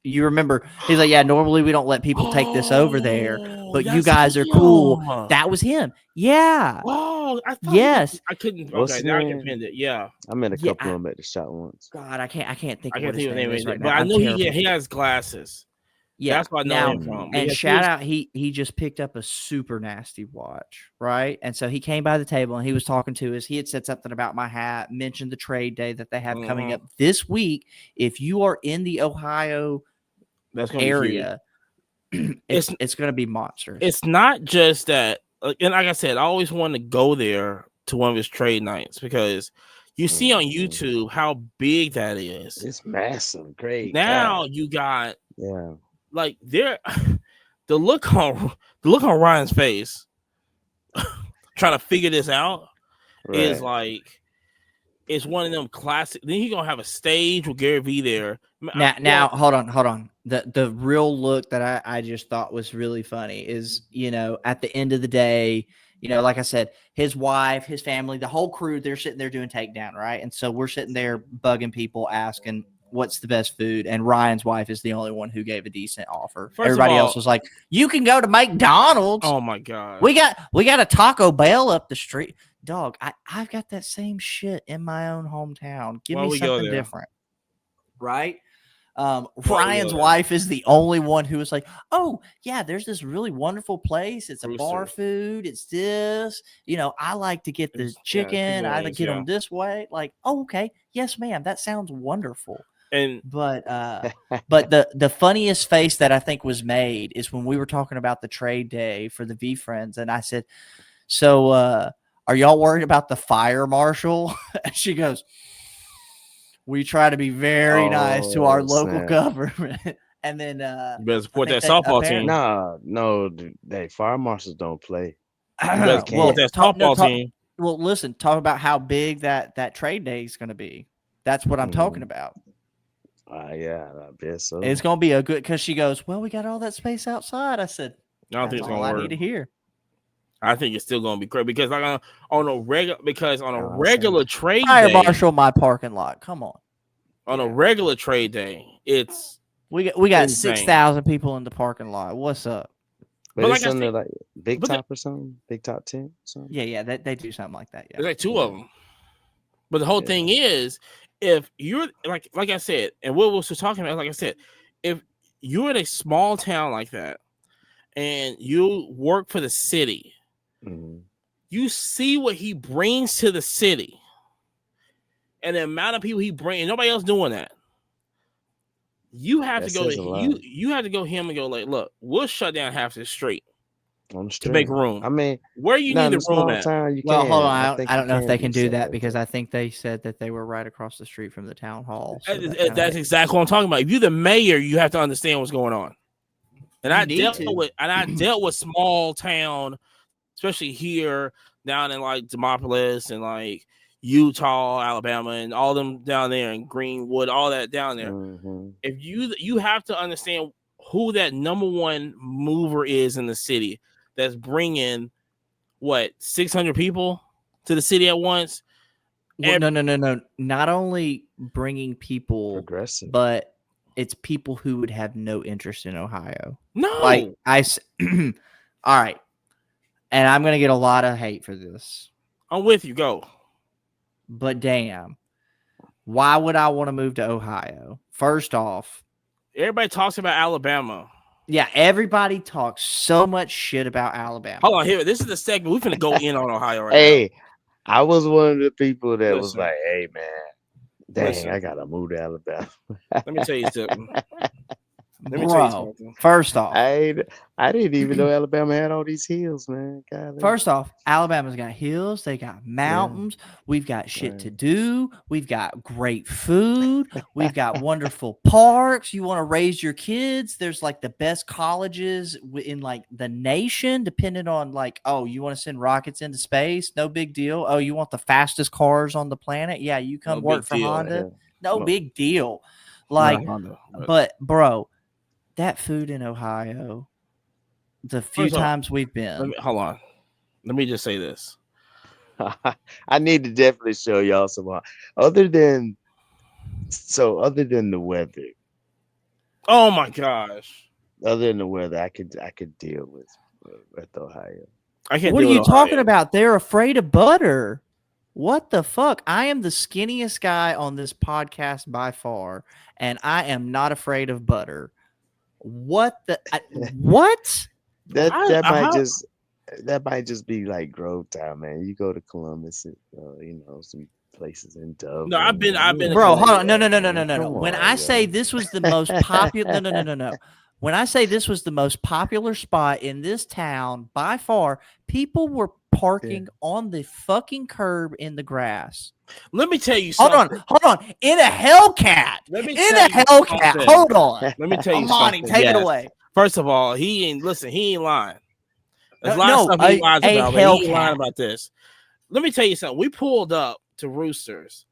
You remember, he's like, yeah, normally we don't let people take this over there, but you guys are cool. That was him. Yeah. Oh, I thought yes. I couldn't. What's Okay, his now I name? can pin it. Yeah. I met a couple of them at the shop once. God, I can't think I of can't what his think of name is right now. but I know terrible. he has glasses. Yeah, that's why I know him from. And shout out, he just picked up a super nasty watch, right? And so he came by the table and he was talking to us. He had said something about my hat, mentioned the trade day that they have coming up this week. If you are in the Ohio area, it's going to be monsters. It's not just that, and like I said, I always wanted to go there to one of his trade nights because you see on YouTube how big that is. It's massive, great. Now God. you got like the look on Ryan's face trying to figure this out is like, it's one of them classic. Then he's gonna have a stage with Gary V there. Now hold on. The real look that I just thought was really funny is, at the end of the day, like I said, his wife, his family, the whole crew, they're sitting there doing takedown, right? And so we're sitting there bugging people, asking what's the best food, and Ryan's wife is the only one who gave a decent offer. Everybody else was like, you can go to McDonald's. Oh my God. We got a Taco Bell up the street. Dog, I've got that same shit in my own hometown. Give me something different. Right? Ryan's wife is the only one who was like, oh yeah, there's this really wonderful place. It's a bar food. It's this, I like to get the chicken. I like to get them this way. Like, oh, okay. Yes, ma'am. That sounds wonderful. But the funniest face that I think was made is when we were talking about the trade day for the V Friends. And I said, so, are y'all worried about the fire marshal? And she goes, we try to be very nice to our local government. And then you better support that softball team. No, they fire marshals don't play. You better support that softball team. Well, listen, talk about how big that trade day is going to be. That's what I'm talking about. Yeah, I guess so. It's going to be a good, because she goes, well, we got all that space outside. I said, I don't think it's going to work. I need to hear. I think it's still going to be great because on a regular trade fire day, marshal my parking lot. Come on. On a regular trade day, it's we got 6,000 people in the parking lot. What's up? But like under like Big Top or something, Big Top 10 or something. Yeah, they do something like that. Yeah, there's like two of them. But the whole thing is, if you're like I said, and what we was talking about, like I said, if you're in a small town like that, and you work for the city. You see what he brings to the city and the amount of people he brings, nobody else doing that. You have to go you have to go him and go like, look, we'll shut down half this street to make room. I mean, where you need the room at? Well, hold on. I don't know if they can do that because I think they said that they were right across the street from the town hall. So that's exactly what I'm talking about. If you're the mayor, you have to understand what's going on. And I dealt with small town, especially here down in like Demopolis and like Utah, Alabama, and all them down there in Greenwood, all that down there. If you have to understand who that number one mover is in the city that's bringing 600 people to the city at once. Well, no. Not only bringing people, but it's people who would have no interest in Ohio. No, all right. And I'm going to get a lot of hate for this. I'm with you. Go. But damn, why would I want to move to Ohio? First off, everybody talks about Alabama. Yeah, everybody talks so much shit about Alabama. Hold on, here. This is the segment. We're going to go in on Ohio right now. Hey, I was one of the people that was like, hey, man, dang, I got to move to Alabama. Let me tell you something. First off, I didn't even know Alabama had all these hills, man. God, first off, Alabama's got hills, they got mountains, we've got shit to do, we've got great food, we've got wonderful parks. You want to raise your kids, there's like the best colleges in like the nation, depending on like, oh, you want to send rockets into space, no big deal. Oh, you want the fastest cars on the planet, yeah, you come work for Honda, no big deal. Like, Honda, but bro, that food in Ohio, the few times we've been. Hold on. Let me just say this. I need to definitely show y'all some. Other than the weather. Oh my gosh. Other than the weather, I could deal with Ohio. I can't. What are you talking about? They're afraid of butter. What the fuck? I am the skinniest guy on this podcast by far, and I am not afraid of butter. What the what? That might just be like Grove Town, man. You go to Columbus, some places in Dublin. No, I've been. Bro, hold on. No. When I say this was the most popular, no. When I say this was the most popular spot in this town by far, people were parking on the fucking curb in the grass. Let me tell you something. Hold on. In a Hellcat. Hold on. Let me tell you something. Take it away. First of all, he ain't lying. There's a lot of stuff he lies about, but he ain't lying about this. Let me tell you something. We pulled up to Roosters.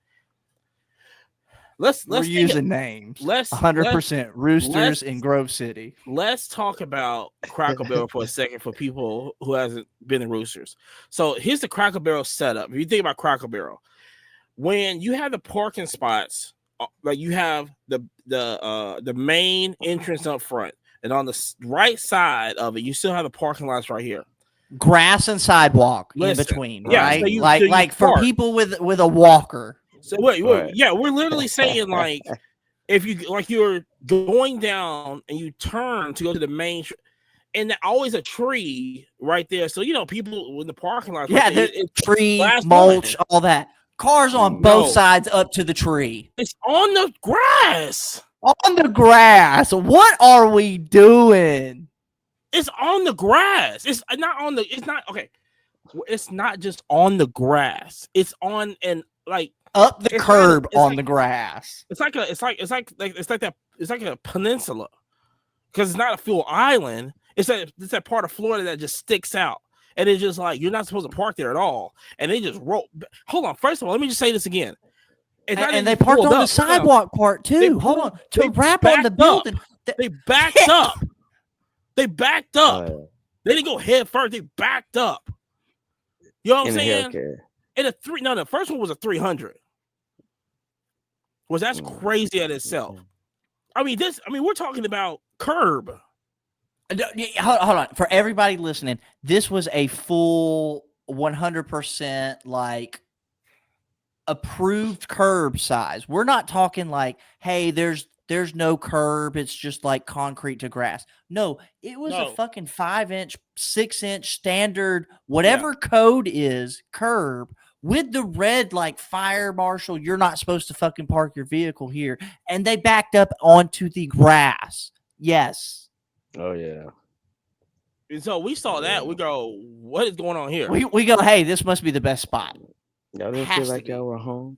Let's using names. 100% Roosters in Grove City. Let's talk about Cracker Barrel for a second for people who hasn't been to Roosters. So here's the Cracker Barrel setup. If you think about Cracker Barrel, when you have the parking spots, like you have the main entrance up front, and on the right side of it, you still have the parking lots right here. Grass and sidewalk in between, right? So like for people with a walker. So wait, we're literally saying like if you're going down and you turn to go to the main, and there's always a tree right there. So people in the parking lot, tree, mulch, all that. Cars on both sides up to the tree. It's on the grass. On the grass. What are we doing? It's on the grass. It's not okay. It's not just on the grass. It's on up the curb on the grass. It's like a peninsula, because it's not a full island. It's that part of Florida that just sticks out, and it's just like you're not supposed to park there at all. And they just roll. Hold on. First of all, let me just say this again. And they parked on the sidewalk part too. Hold on. To wrap on the building, they backed up. They backed up. They didn't go head first. They backed up. You know what I'm saying? And the first one was a 300. That's crazy at itself. I mean, we're talking about curb. Hold on. For everybody listening, this was a full 100% like approved curb size. We're not talking like, hey, there's no curb. It's just like concrete to grass. No, it was a fucking 5-inch, 6-inch standard, whatever code is curb with the red like fire marshal. You're not supposed to fucking park your vehicle here. And they backed up onto the grass. Yes. Oh yeah. And so we saw that. We go, what is going on here? We go, hey, this must be the best spot. Y'all didn't feel like y'all were home?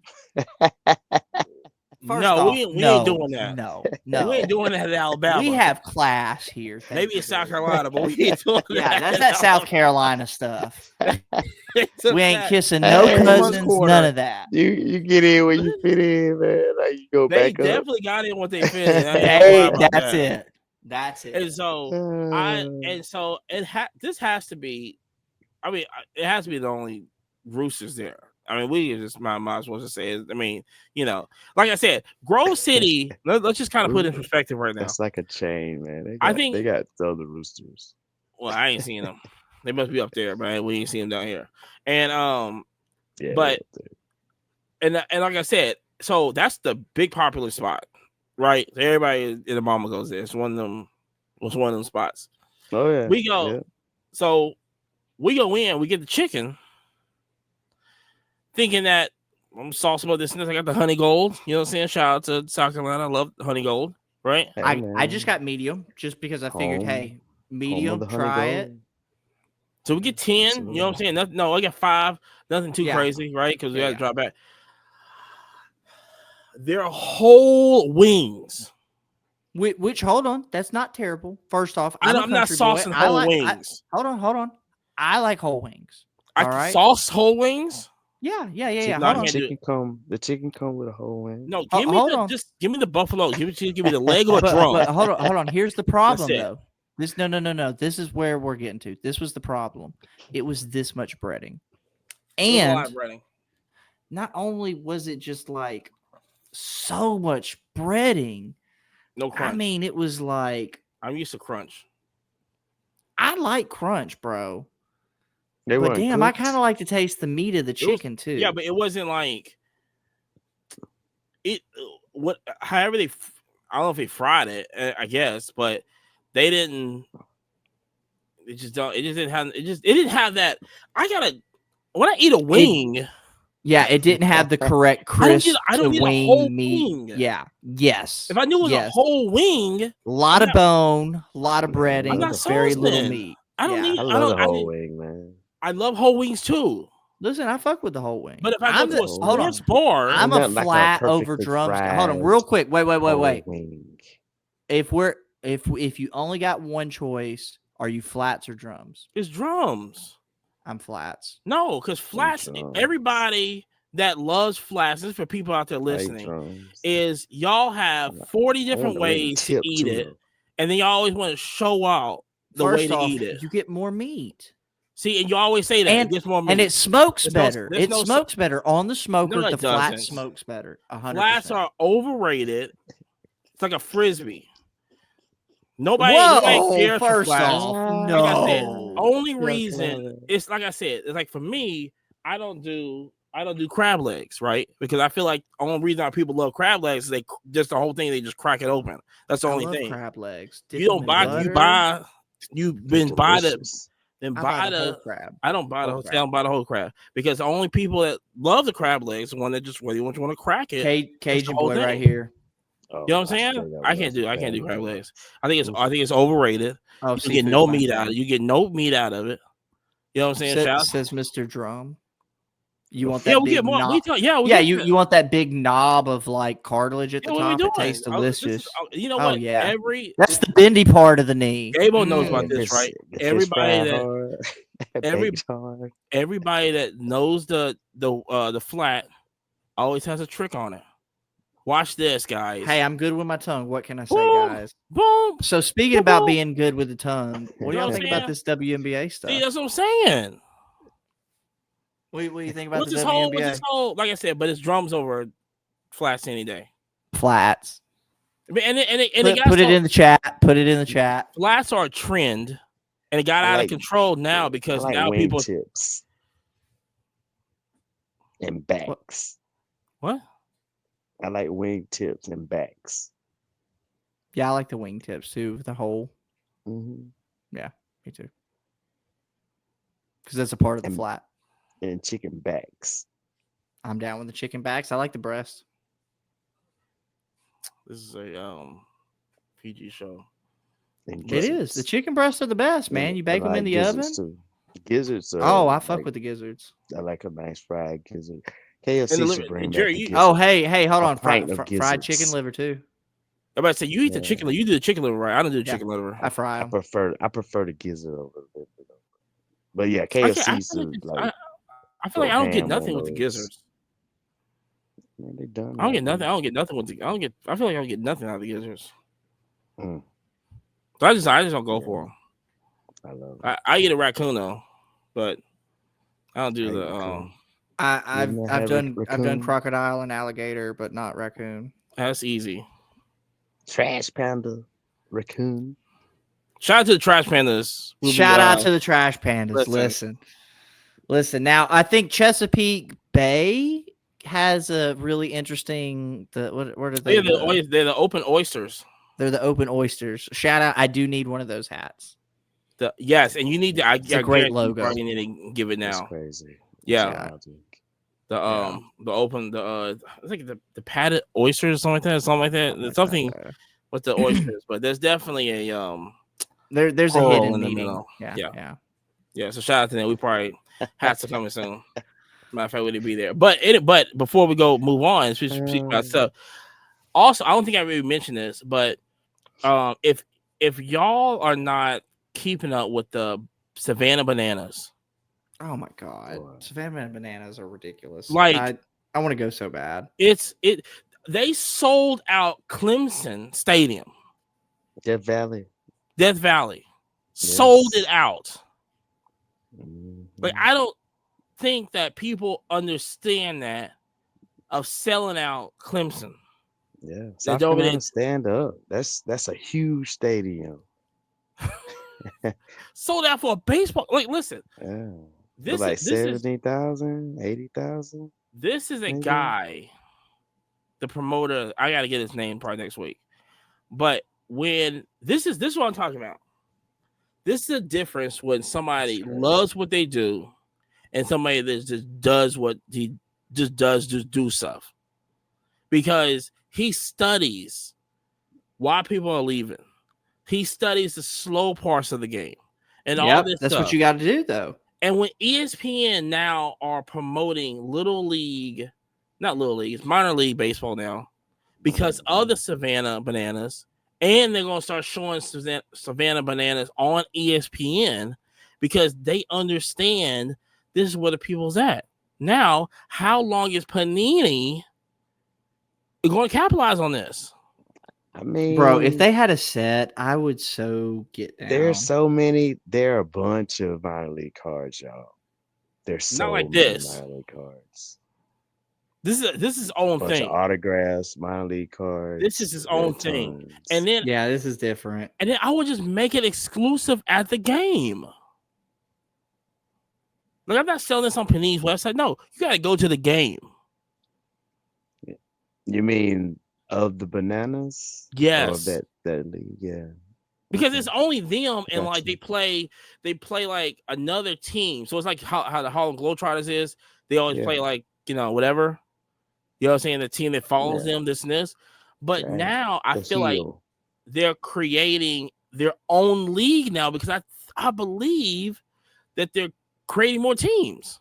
We ain't doing that. No. We ain't doing that in Alabama. We have class here. Maybe it's South Carolina, but we ain't doing that. Yeah, that's that South Carolina stuff. We ain't kissing no cousins, none of that. You get in where you fit in, man. Like you go back up. They definitely got in what they fit in. Hey, that's it. And so this has to be. I mean, it has to be the only Roosters there. I mean, we just might as well just say it. I mean, like I said, Grove City. Let's just kind of put it in perspective right now. It's like a chain, man. I think they got other Roosters. Well, I ain't seen them. They must be up there, man. We ain't seen them down here. And and like I said, so that's the big popular spot, right? Everybody in the mama goes there. It's one of them. Was one of them spots. Oh yeah. We go. Yeah. So we go in. We get the chicken. Thinking that I'm sauce about this and this. I got the honey gold. You know what I'm saying? Shout out to South Carolina. I love honey gold, right? Hey, I just got medium just because I figured, hey, medium, try it. So we get 10. Absolutely. You know what I'm saying? I got 5. Nothing too crazy, right? Because we got to drop back. They're whole wings. Which, hold on, that's not terrible. First off, I'm not saucing whole wings. Hold on. I like whole wings. Sauce whole wings? Yeah. The chicken come with a whole wing. No, give me give me the buffalo. Give me the leg or drum. But hold on. Here's the problem though. No. This is where we're getting to. This was the problem. It was this much breading, and a lot of breading. Not only was it just like so much breading, no crunch. I mean, it was like I'm used to crunch. I like crunch, bro. But damn, I kind of like to taste the meat of the chicken too. Yeah, but it wasn't like it. However I don't know if they fried it. I guess, but they didn't. It just don't. It just didn't have. It didn't have that. When I eat a wing. It didn't have the correct crisp I don't need wing a whole meat. Wing. Yeah. Yes. If I knew it was a whole wing, a lot of bone, a lot of breading, very little meat. I love the whole wing, man. I love whole wings too. Listen, I fuck with the whole wing. But if I go to a sports bar, I'm a flat over drumstick. Hold on, real quick. Wait. If you only got one choice, are you flats or drums? It's drums. I'm flats. No, because flats. Everybody that loves flats, this is for people out there listening, is y'all have 40 different ways to eat it, and then you always want to show out the way to eat it. You get more meat. See, and you always say that it gets more meat. And it smokes better. It smokes better on the smoker. The flat smokes better. 100%. Flats are overrated. It's like a frisbee. Nobody cares for flats. No. Like I said, only reason it's like I said, it's like for me, I don't do crab legs, right? Because I feel like the only reason people love crab legs is just the whole thing, they just crack it open. That's the only thing. Crab legs. You don't buy the crab. I don't buy the whole crab because the only people that love the crab legs the one that just really want to crack it. Cajun boy right here. You know what I'm saying? I can't do crab legs. I think it's overrated. You get no meat out of it. You get no meat out of it. You know what I'm saying? Says Mr. Drum. You want that? We get more. You want that big knob of like cartilage at the top. It tastes delicious. You know what? That's the bendy part of the knee. Gabo knows about this, right? Everybody that knows the flat always has a trick on it. Watch this, guys. Hey, I'm good with my tongue. What can I say, guys? Boom. So speaking about being good with the tongue, what do y'all think about this WNBA stuff? See, that's what I'm saying. What do you think about this WNBA? Like I said, but it's drums over flats any day. Flats. Put it in the chat. Put it in the chat. Flats are a trend, and it got out of control now because now people tips and backs. What? I like wing tips and backs. Yeah, I like the wing tips too. The whole. Mm-hmm. Yeah, me too. Because that's a part of the flat. And chicken backs. I'm down with the chicken backs. I like the breast. This is a PG show. It is. The chicken breasts are the best, man. You bake them in the oven. Too. Gizzards. I fuck with the gizzards. I like a nice fried gizzard. KFC should bring back hold on. Fried chicken liver too. I'm about to say you eat the chicken. You do the chicken liver, right? I don't do the chicken liver. I fry them. I prefer the gizzard over the liver. But yeah, KFC. I feel like I don't get nothing with the gizzards. Man, they done. I don't get nothing. I don't get nothing with the. I feel like I don't get nothing out of the gizzards. So I just don't go for them. I love it. I eat a raccoon though, but I don't do the. I've done crocodile and alligator, but not raccoon. That's easy. Trash panda, raccoon. Shout out to the trash pandas. Shout out to the trash pandas. Listen. Now I think Chesapeake Bay has a really interesting. What are they? They're the open oysters. They're the open oysters. Shout out! I do need one of those hats. Yes, and you need to. It's a great logo. You need to give it now. That's crazy. Yeah. I think the padded oysters, something like that. Something with the oysters, but there's definitely a there's a hidden meaning. Yeah. So shout out to them. We probably have to come in soon. Matter of fact, would it be there? But before we move on, speak about stuff. Also, I don't think I really mentioned this, but if y'all are not keeping up with the Savannah Bananas, Oh my god, Boy. Savannah bananas are ridiculous. Like I want to go so bad. They sold out Clemson Stadium, Death Valley. Death Valley, sold it Yes. out. Like Mhm. I don't think that people understand that of selling out Clemson. Yeah, They South don't Carolina stand up. That's a huge stadium. sold out for a baseball. Like, listen, Yeah, for this is like 70,000, 80,000, this is a maybe. guy, the promoter. I got to get his name probably next week. But when this is what I'm talking about. This is a difference when somebody loves what they do and somebody that just does what he just does, just do stuff. Because he studies why people are leaving. He studies the slow parts of the game and all this that's stuff. what you got to do, though. And when ESPN now are promoting little league, not little league, it's minor league baseball now, because of the Savannah Bananas, and they're going to start showing Savannah Bananas on ESPN because they understand this is where the people's at. Now, how long is Panini going to capitalize on this? I mean, Bro, if they had a set, I would so get down. There are a bunch of minor league cards, y'all. There's so Not like many this. minor league cards. This is his own Bunch thing. of autographs, minor league cards. This is his own thing. Tons. And then this is different. And then I would just make it exclusive at the game. Like, I'm not selling this on Panini's website. No, you got to go to the game. You mean of the Bananas? Yes. Or that league, yeah. Because it's only them, and like they play like another team. So it's like how the Harlem Globetrotters is. They always play like, whatever. You know what I'm saying? The team that follows them, this and this. But now I feel like they're creating their own league now because I believe that they're creating more teams.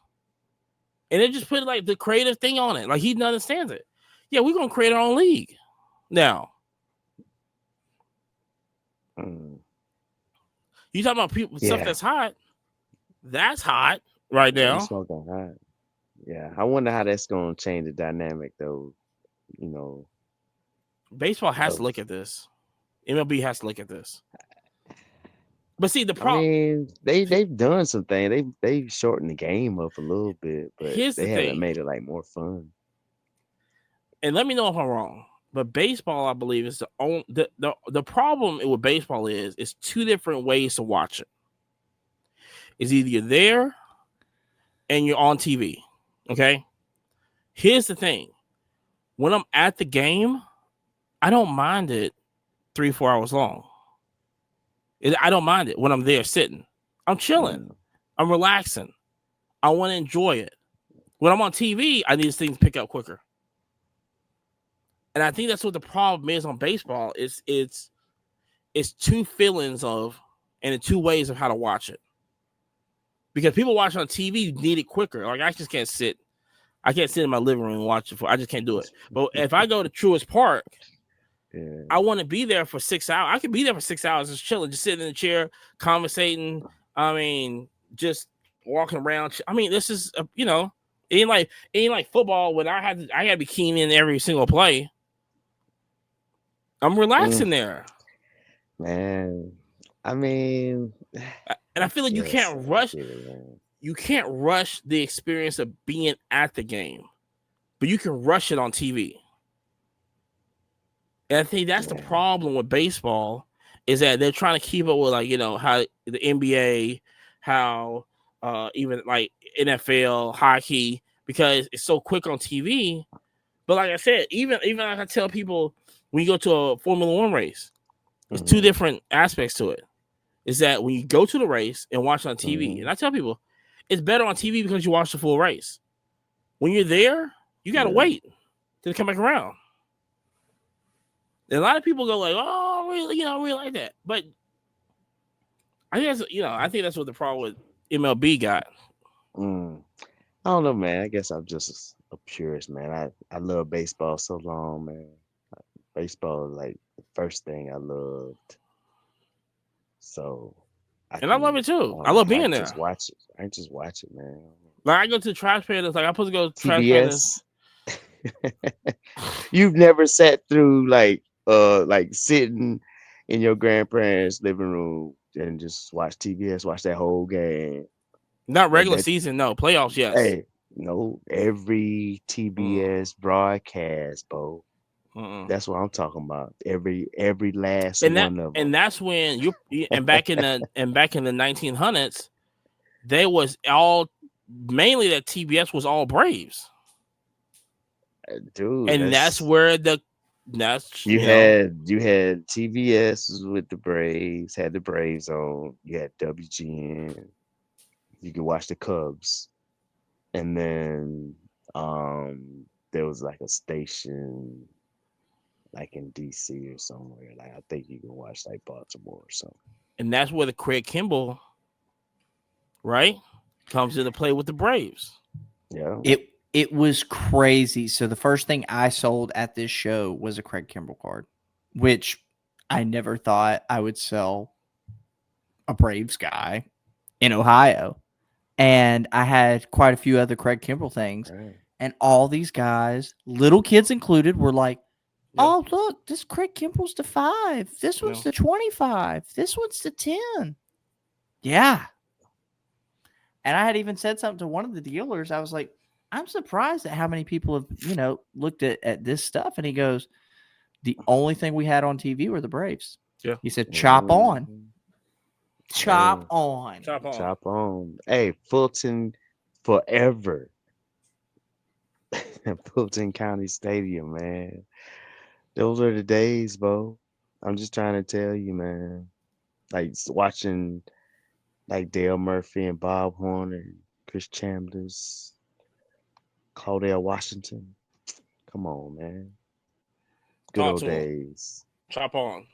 And they just put like the creative thing on it. Like he understands it. Yeah, we're going to create our own league now. You talking about people stuff that's hot? That's hot right now. Smoking hot. Yeah, I wonder how that's going to change the dynamic, though. Baseball has to look at this. MLB has to look at this. But see, the problem. I mean, they've done some things. They've shortened the game up a little bit, but they haven't made it like more fun. And let me know if I'm wrong. But baseball, I believe, is the problem with baseball is two different ways to watch it. It's either you're there and you're on TV. Okay? Here's the thing. When I'm at the game, I don't mind it 3-4 hours long. I don't mind it when I'm there sitting. I'm chilling. I'm relaxing. I want to enjoy it. When I'm on TV, I need things to pick up quicker. And I think that's what the problem is on baseball. It's two feelings of and two ways of how to watch it. Because people watch on TV need it quicker. Like I just can't sit. I can't sit in my living room and watch it. I just can't do it. But if I go to Truist Park, I want to be there for 6 hours. I can be there for 6 hours just chilling, just sitting in the chair, conversating. I mean, just walking around. I mean, this is it ain't like football when I had to be keying in every single play. I'm relaxing there, man. I mean, and I feel like you can't rush. You can't rush the experience of being at the game, but you can rush it on TV. And I think that's the problem with baseball is that they're trying to keep up with how the NBA, how even like NFL, hockey, because it's so quick on TV. But like I said, even like I tell people when you go to a Formula One race, there's two different aspects to it. Is that when you go to the race and watch it on TV, and I tell people it's better on TV because you watch the full race. When you're there, you gotta wait to come back around. And a lot of people go like, "Oh, really? I really like that." But I think that's what the problem with MLB got. I don't know, man. I guess I'm just a purist, man. I love baseball so long, man. Baseball is like the first thing I loved. So I love it too. I love being there. Just watch it. I just watch it, man. Like I go to trash pandas. Like I'm supposed to go to trash pandas. You've never sat through like sitting in your grandparents' living room and just watch TBS, watch that whole game. Not regular season, no. Playoffs, yes. Hey, no, every TBS broadcast, bro. That's what I'm talking about. Every last one of them. And that's when back in the 1900s, they was all mainly that TBS was all Braves. Dude, and that's where you had TBS with the Braves, had the Braves on. You had WGN. You could watch the Cubs, and then there was like a station like in DC or somewhere. Like I think you can watch like Baltimore or something. And that's where the Craig Kimbrell, right, comes into play with the Braves. Yeah. It was crazy. So the first thing I sold at this show was a Craig Kimbrell card, which I never thought I would sell a Braves guy in Ohio. And I had quite a few other Craig Kimbrell things. Right. And all these guys, little kids included, were like, oh, look, this Craig Kimbrell's the 5. This one's the 25. This one's the 10. Yeah. And I had even said something to one of the dealers. I was like, I'm surprised at how many people have, looked at this stuff. And he goes, the only thing we had on TV were the Braves. Yeah. He said, chop on. Chop on. Chop on. Chop on. Hey, Fulton forever. Fulton County Stadium, man. Those are the days, bro. I'm just trying to tell you, man. Like watching like Dale Murphy and Bob Horner and Chris Chambers, Caldwell Washington. Come on, man. Good old days. Chop on.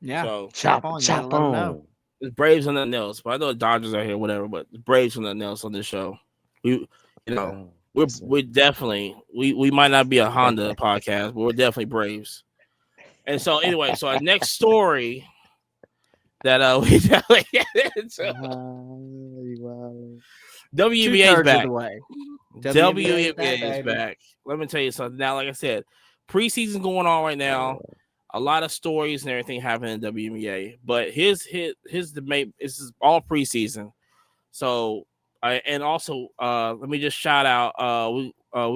Yeah. So chop on. It's Braves and nothing else. But I know the Dodgers are here, whatever. But the Braves and nothing else on this show. We're definitely we might not be a Honda podcast, but we're definitely Braves. And so anyway, so our next story that we definitely get into. WNBA is back. WNBA is back. Let me tell you something. Now, like I said, preseason going on right now. A lot of stories and everything happening in WNBA. But this is all preseason. So and also let me just shout out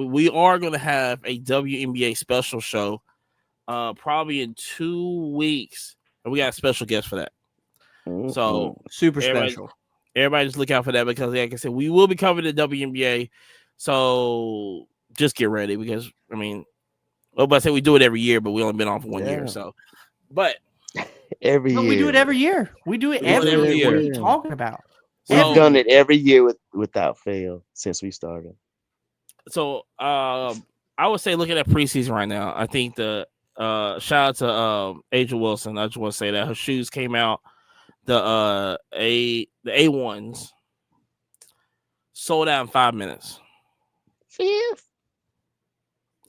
we are going to have a WNBA special show probably in 2 weeks, and we got a special guest for that. So super special. Everybody just look out for that because, like I said, we will be covering the WNBA. So just get ready because, I mean, I say we do it every year, but we only been on for 1 year. So, but every year. We do it every year. We do it every year. What are you talking about? We've done it every year without fail since we started. So I would say looking at preseason right now, I think the shout out to Aja Wilson. I just want to say that her shoes came out. The A1s sold out in 5 minutes. Fifth.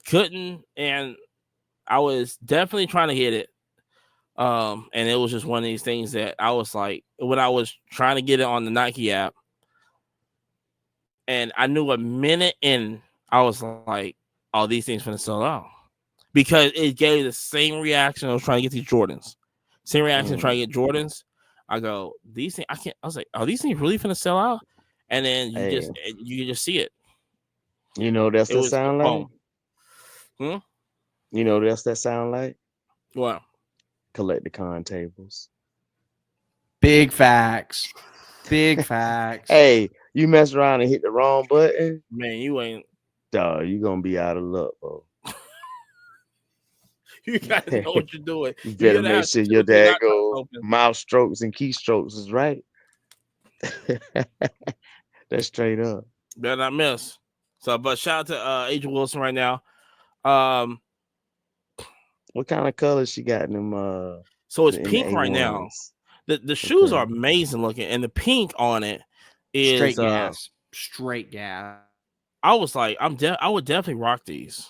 Couldn't, and I was definitely trying to get it. And it was just one of these things that I was like, when I was trying to get it on the Nike app, and I knew a minute in, I was like, oh, these things finna sell out. Because it gave the same reaction I was trying to get these Jordans. Same reaction trying to get Jordans. I go, these things, I was like, are these things really finna sell out? And then you just see it. You know that's the sound like? You know that's that sound like? What? Collecticon tables. Big facts. Big facts. Hey, you mess around and hit the wrong button, man, you ain't. Dog, you gonna be out of luck, bro. You gotta know what you're doing. You better make sure your dad go mouse strokes and keystrokes is right. That's straight up. Better not miss. So, but shout out to Aja Wilson right now. What kind of color she got in them? So it's pink right now. The shoes are amazing looking, and the pink on it is straight gas. Straight gas. I was like, I would definitely rock these.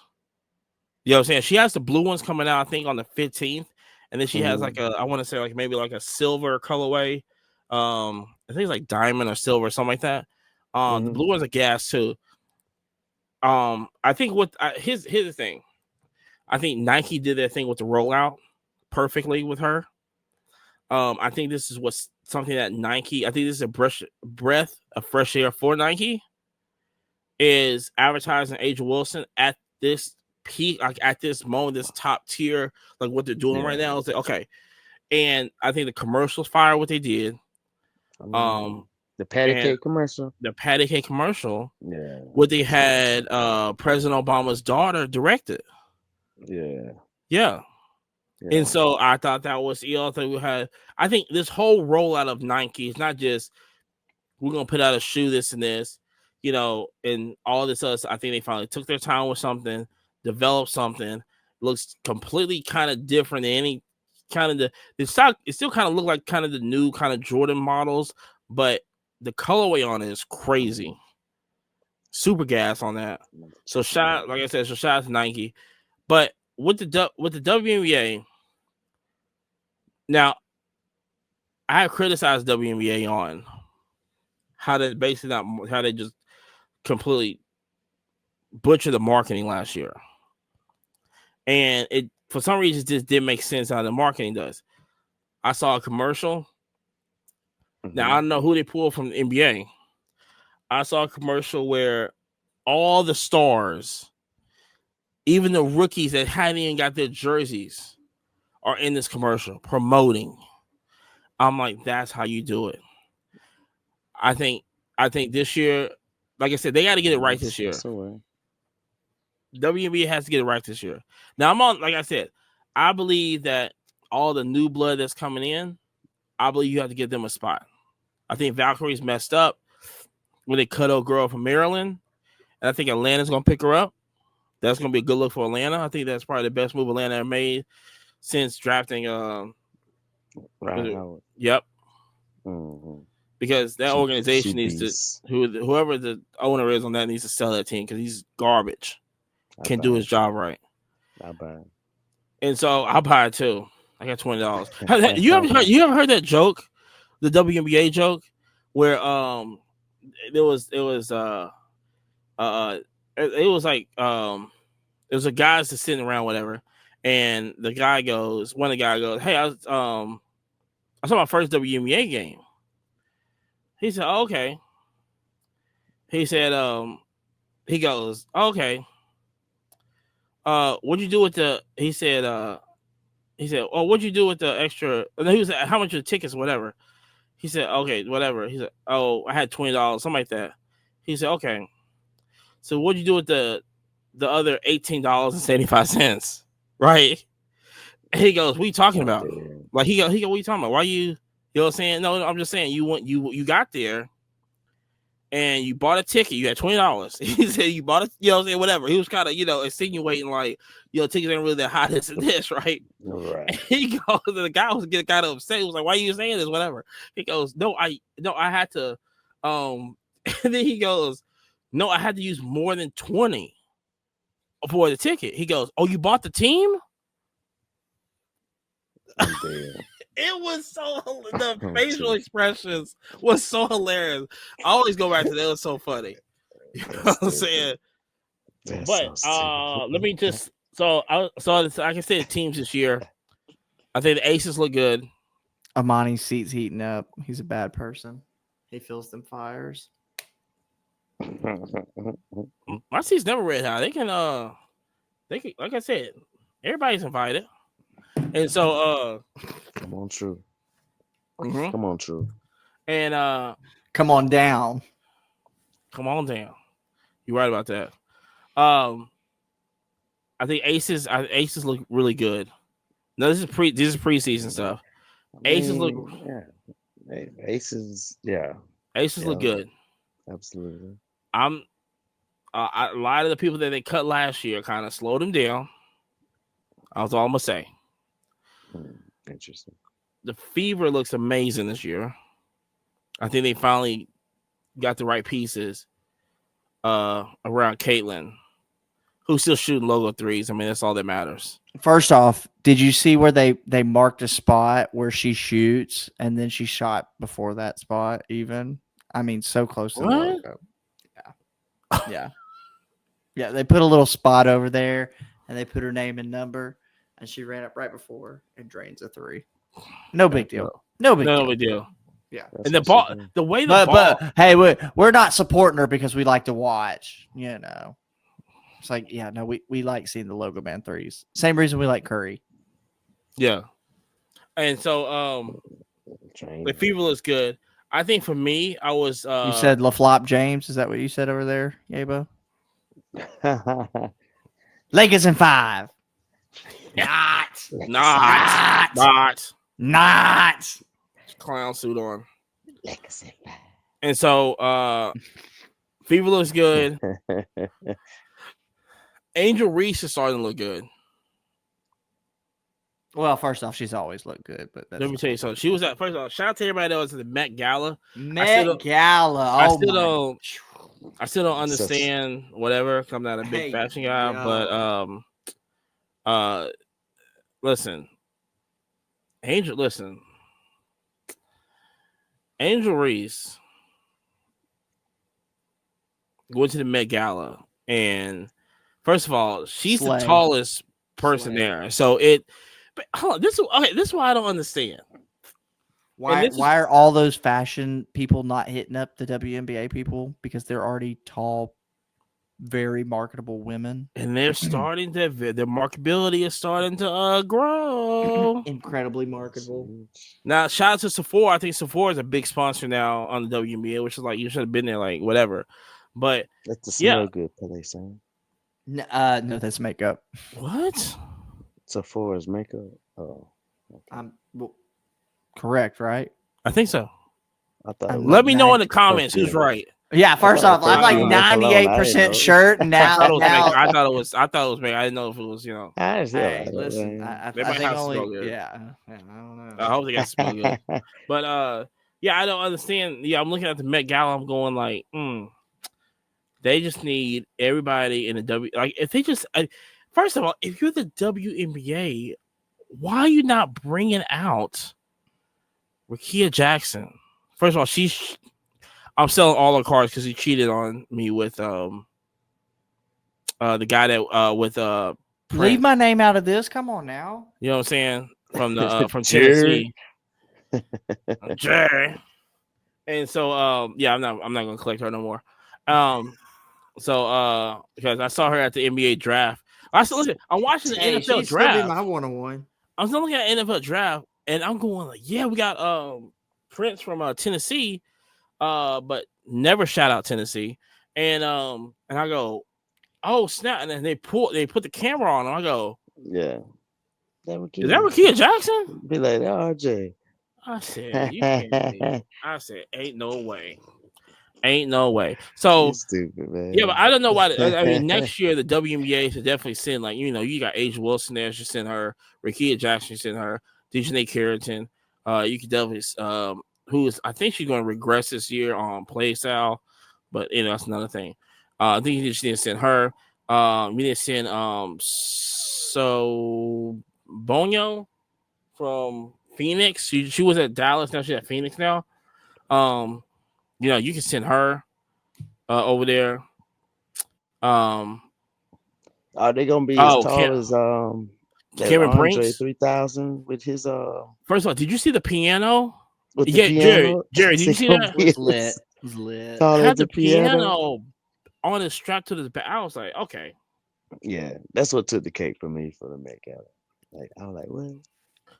You know what I'm saying? She has the blue ones coming out, I think, on the 15th, and then she has like I want to say like maybe like a silver colorway I think it's like diamond or silver or something like that. The blue ones are gas too. I think here's the thing. I think Nike did their thing with the rollout perfectly with her. I think this is what's something that Nike. I think this is a breath of fresh air for Nike. Is advertising Angel Wilson at this peak, like at this moment, this top tier, like what they're doing right now. It's like, okay, and I think the commercials fire what they did. The patty cake commercial. The patty cake commercial. Yeah. What they had President Obama's daughter directed. Yeah. And so I thought that was I think this whole rollout of Nike is not just we're gonna put out a shoe, this and this, and all this other. I think they finally took their time with something, developed something, looks completely kind of different than any kind of the stock. It still kind of looked like kind of the new kind of Jordan models, but the colorway on it is crazy. Super gas on that. So shout out to Nike. But with the WNBA, now I have criticized WNBA on how they just completely butchered the marketing last year. And it for some reason just didn't make sense how the marketing does. I saw a commercial. Now I don't know who they pulled from the NBA. I saw a commercial where all the stars, even the rookies that hadn't even got their jerseys, are in this commercial promoting. I'm like, that's how you do it. I think this year, like I said, they got to get it right this year. WNBA has to get it right this year. Now like I said, I believe that all the new blood that's coming in, I believe you have to give them a spot. I think Valkyrie's messed up when they cut a girl from Maryland, and I think Atlanta's gonna pick her up. That's gonna be a good look for Atlanta. I think that's probably the best move Atlanta ever made since drafting. Right. Yep. Because that organization needs to whoever the owner is on that needs to sell that team because he's garbage. Can't do his job right. I'll buy it. And so I'll buy it too. I got $20. You ever heard that joke? The WNBA joke where it was a guys just sitting around whatever, and one of the guy goes, hey, I saw my first WNBA game. He said, oh, okay. He said, he goes, oh, okay. What'd you do with the? He said, oh, what'd you do with the extra? And he was like, how much are the tickets, whatever. He said, okay, whatever. He said, oh, I had $20, something like that. He said, okay. So what'd you do with the other $18.75? Right? And he goes, what are you talking about? Like he go, what are you talking about? Why you know what I'm saying? No, I'm just saying you got there and you bought a ticket. You had $20. He said you bought it, whatever. He was kind of, insinuating like, tickets ain't really that hot as this, right? Right. And he goes, the guy was getting kind of upset. He was like, why are you saying this? Whatever. He goes, no, I had to, and then he goes, no, I had to use more than 20 for the ticket. He goes, oh, you bought the team? It was the facial expressions was so hilarious. I always go back to that. It was so funny. You know what I'm saying? But let me just I can say the teams this year. I think the Aces look good. Amani's seat's heating up. He's a bad person. He feels them fires. My seat's never red hot. They can like I said, everybody's invited. And so come on, True. Mm-hmm. Come on, True. And come on down. Come on down. You're right about that. I think Aces look really good. No, this is preseason stuff. Aces look Aces look good. Absolutely. A lot of the people that they cut last year kind of slowed them down. That's all I'm gonna say. Interesting. The Fever looks amazing this year. I think they finally got the right pieces around Caitlin. who's still shooting logo threes. I mean, that's all that matters. First off, did you see where they marked a spot where she shoots and then she shot before that spot even? I mean, so close to the logo. Yeah. Yeah, they put a little spot over there and they put her name and number and she ran up right before and drains a three. No big deal. No big deal. Yeah. That's And the what she ball, did. the way the ball. But hey, we're not supporting her because we like to watch, you know. It's like, yeah, no, we like seeing the logo man threes. Same reason we like Curry. Yeah. And so the fever looks good. I think for me, I was You said LaFlop James, is that what you said over there, Yabo? Lakers in 5. Not. Clown suit on. And so fever looks good. Angel Reese is starting to look good. Well, first off, she's always looked good, but let me tell you something. She was at first of all. Shout out to everybody that was at the Met Gala. Gala. I still don't understand whatever. I'm not a big fashion guy, but listen, Angel Reese went to the Met Gala, and first of all, she's the tallest person there. So but hold on, this is why I don't understand. Why are all those fashion people not hitting up the WNBA people? Because they're already tall, very marketable women. And they're starting to, their marketability is starting to grow. Incredibly marketable. Now, shout out to Sephora. I think Sephora is a big sponsor now on the WNBA, which is like, you should have been there, like, whatever. But that's the smell good place, son. No, that's makeup. What? Sephora's makeup? Oh. Okay. Correct, right? I think so. I thought let me know in the comments who's right. Yeah, first off, I'm like 98% shirt. Now, I thought it was. I didn't know if it was. You know. Listen, I think only. I don't know. I hope they got smell good. But I don't understand. Yeah, I'm looking at the Met Gala. I'm going like, they just need everybody in the W. Like, if they just, first of all, if you're the WNBA, why are you not bringing out Rickea Jackson? First of all, I'm selling all her cards because he cheated on me with the guy that with Leave my name out of this. Come on now. You know what I'm saying? From the from Tennessee. Jerry. And so I'm not gonna collect her no more. So because I saw her at the NBA draft. I'm watching the NFL draft. Still be my 101. I was looking at NFL draft and I'm going like, yeah, we got Prince from Tennessee, but never shout out Tennessee. And I go, oh snap! And then they put the camera on him. I go, yeah, is that Rickea Jackson? Be like RJ. I said, you can't. I said, ain't no way. Ain't no way. So you're stupid, man. Yeah, but I don't know why. I mean, next year the WNBA should definitely send, like, you got A'ja Wilson there, should send her. Rickea Jackson should send her. Dejanay Carrington. You could definitely I think she's going to regress this year on play style, but that's another thing. I think you just need to send her. We need to send Bonyo from Phoenix. She was at Dallas, now she's at Phoenix now. You can send her over there. Are they gonna be as tall as Cameron Andre 3000 with his First of all, did you see the piano? With the piano? Jerry, did you see that? It was lit. Had the piano on his strap to the back. I was like, okay. Yeah, that's what took the cake for me for the Met Gala. Like, I was like, what?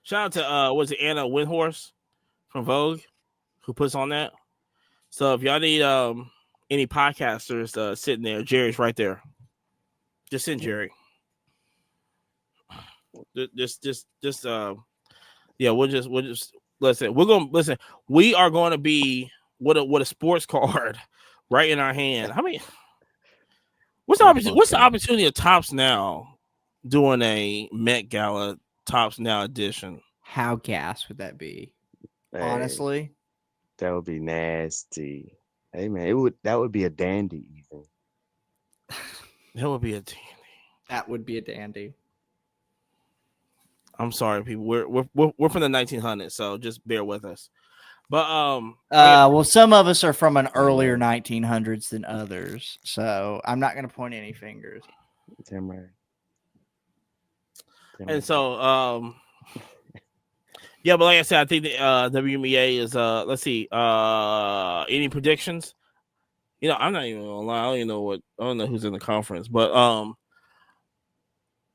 Shout out to Anna Windhorst from Vogue who puts on that. So if y'all need any podcasters sitting there, Jerry's right there. Just send Jerry. We'll just listen. We are going to be with a sports card right in our hand. What's the opportunity of Tops Now doing a Met Gala Tops Now edition? How gas would that be? Hey, honestly, that would be nasty. Hey man, that would be a dandy even. That would be a dandy. That would be a dandy. I'm sorry, people. We're from the 1900s, so just bear with us. But well, some of us are from an earlier 1900s than others, so I'm not going to point any fingers. Damn right. And so yeah, but like I said, I think the WNBA is let's see, any predictions? You know, I'm not even gonna lie, I don't know who's in the conference, but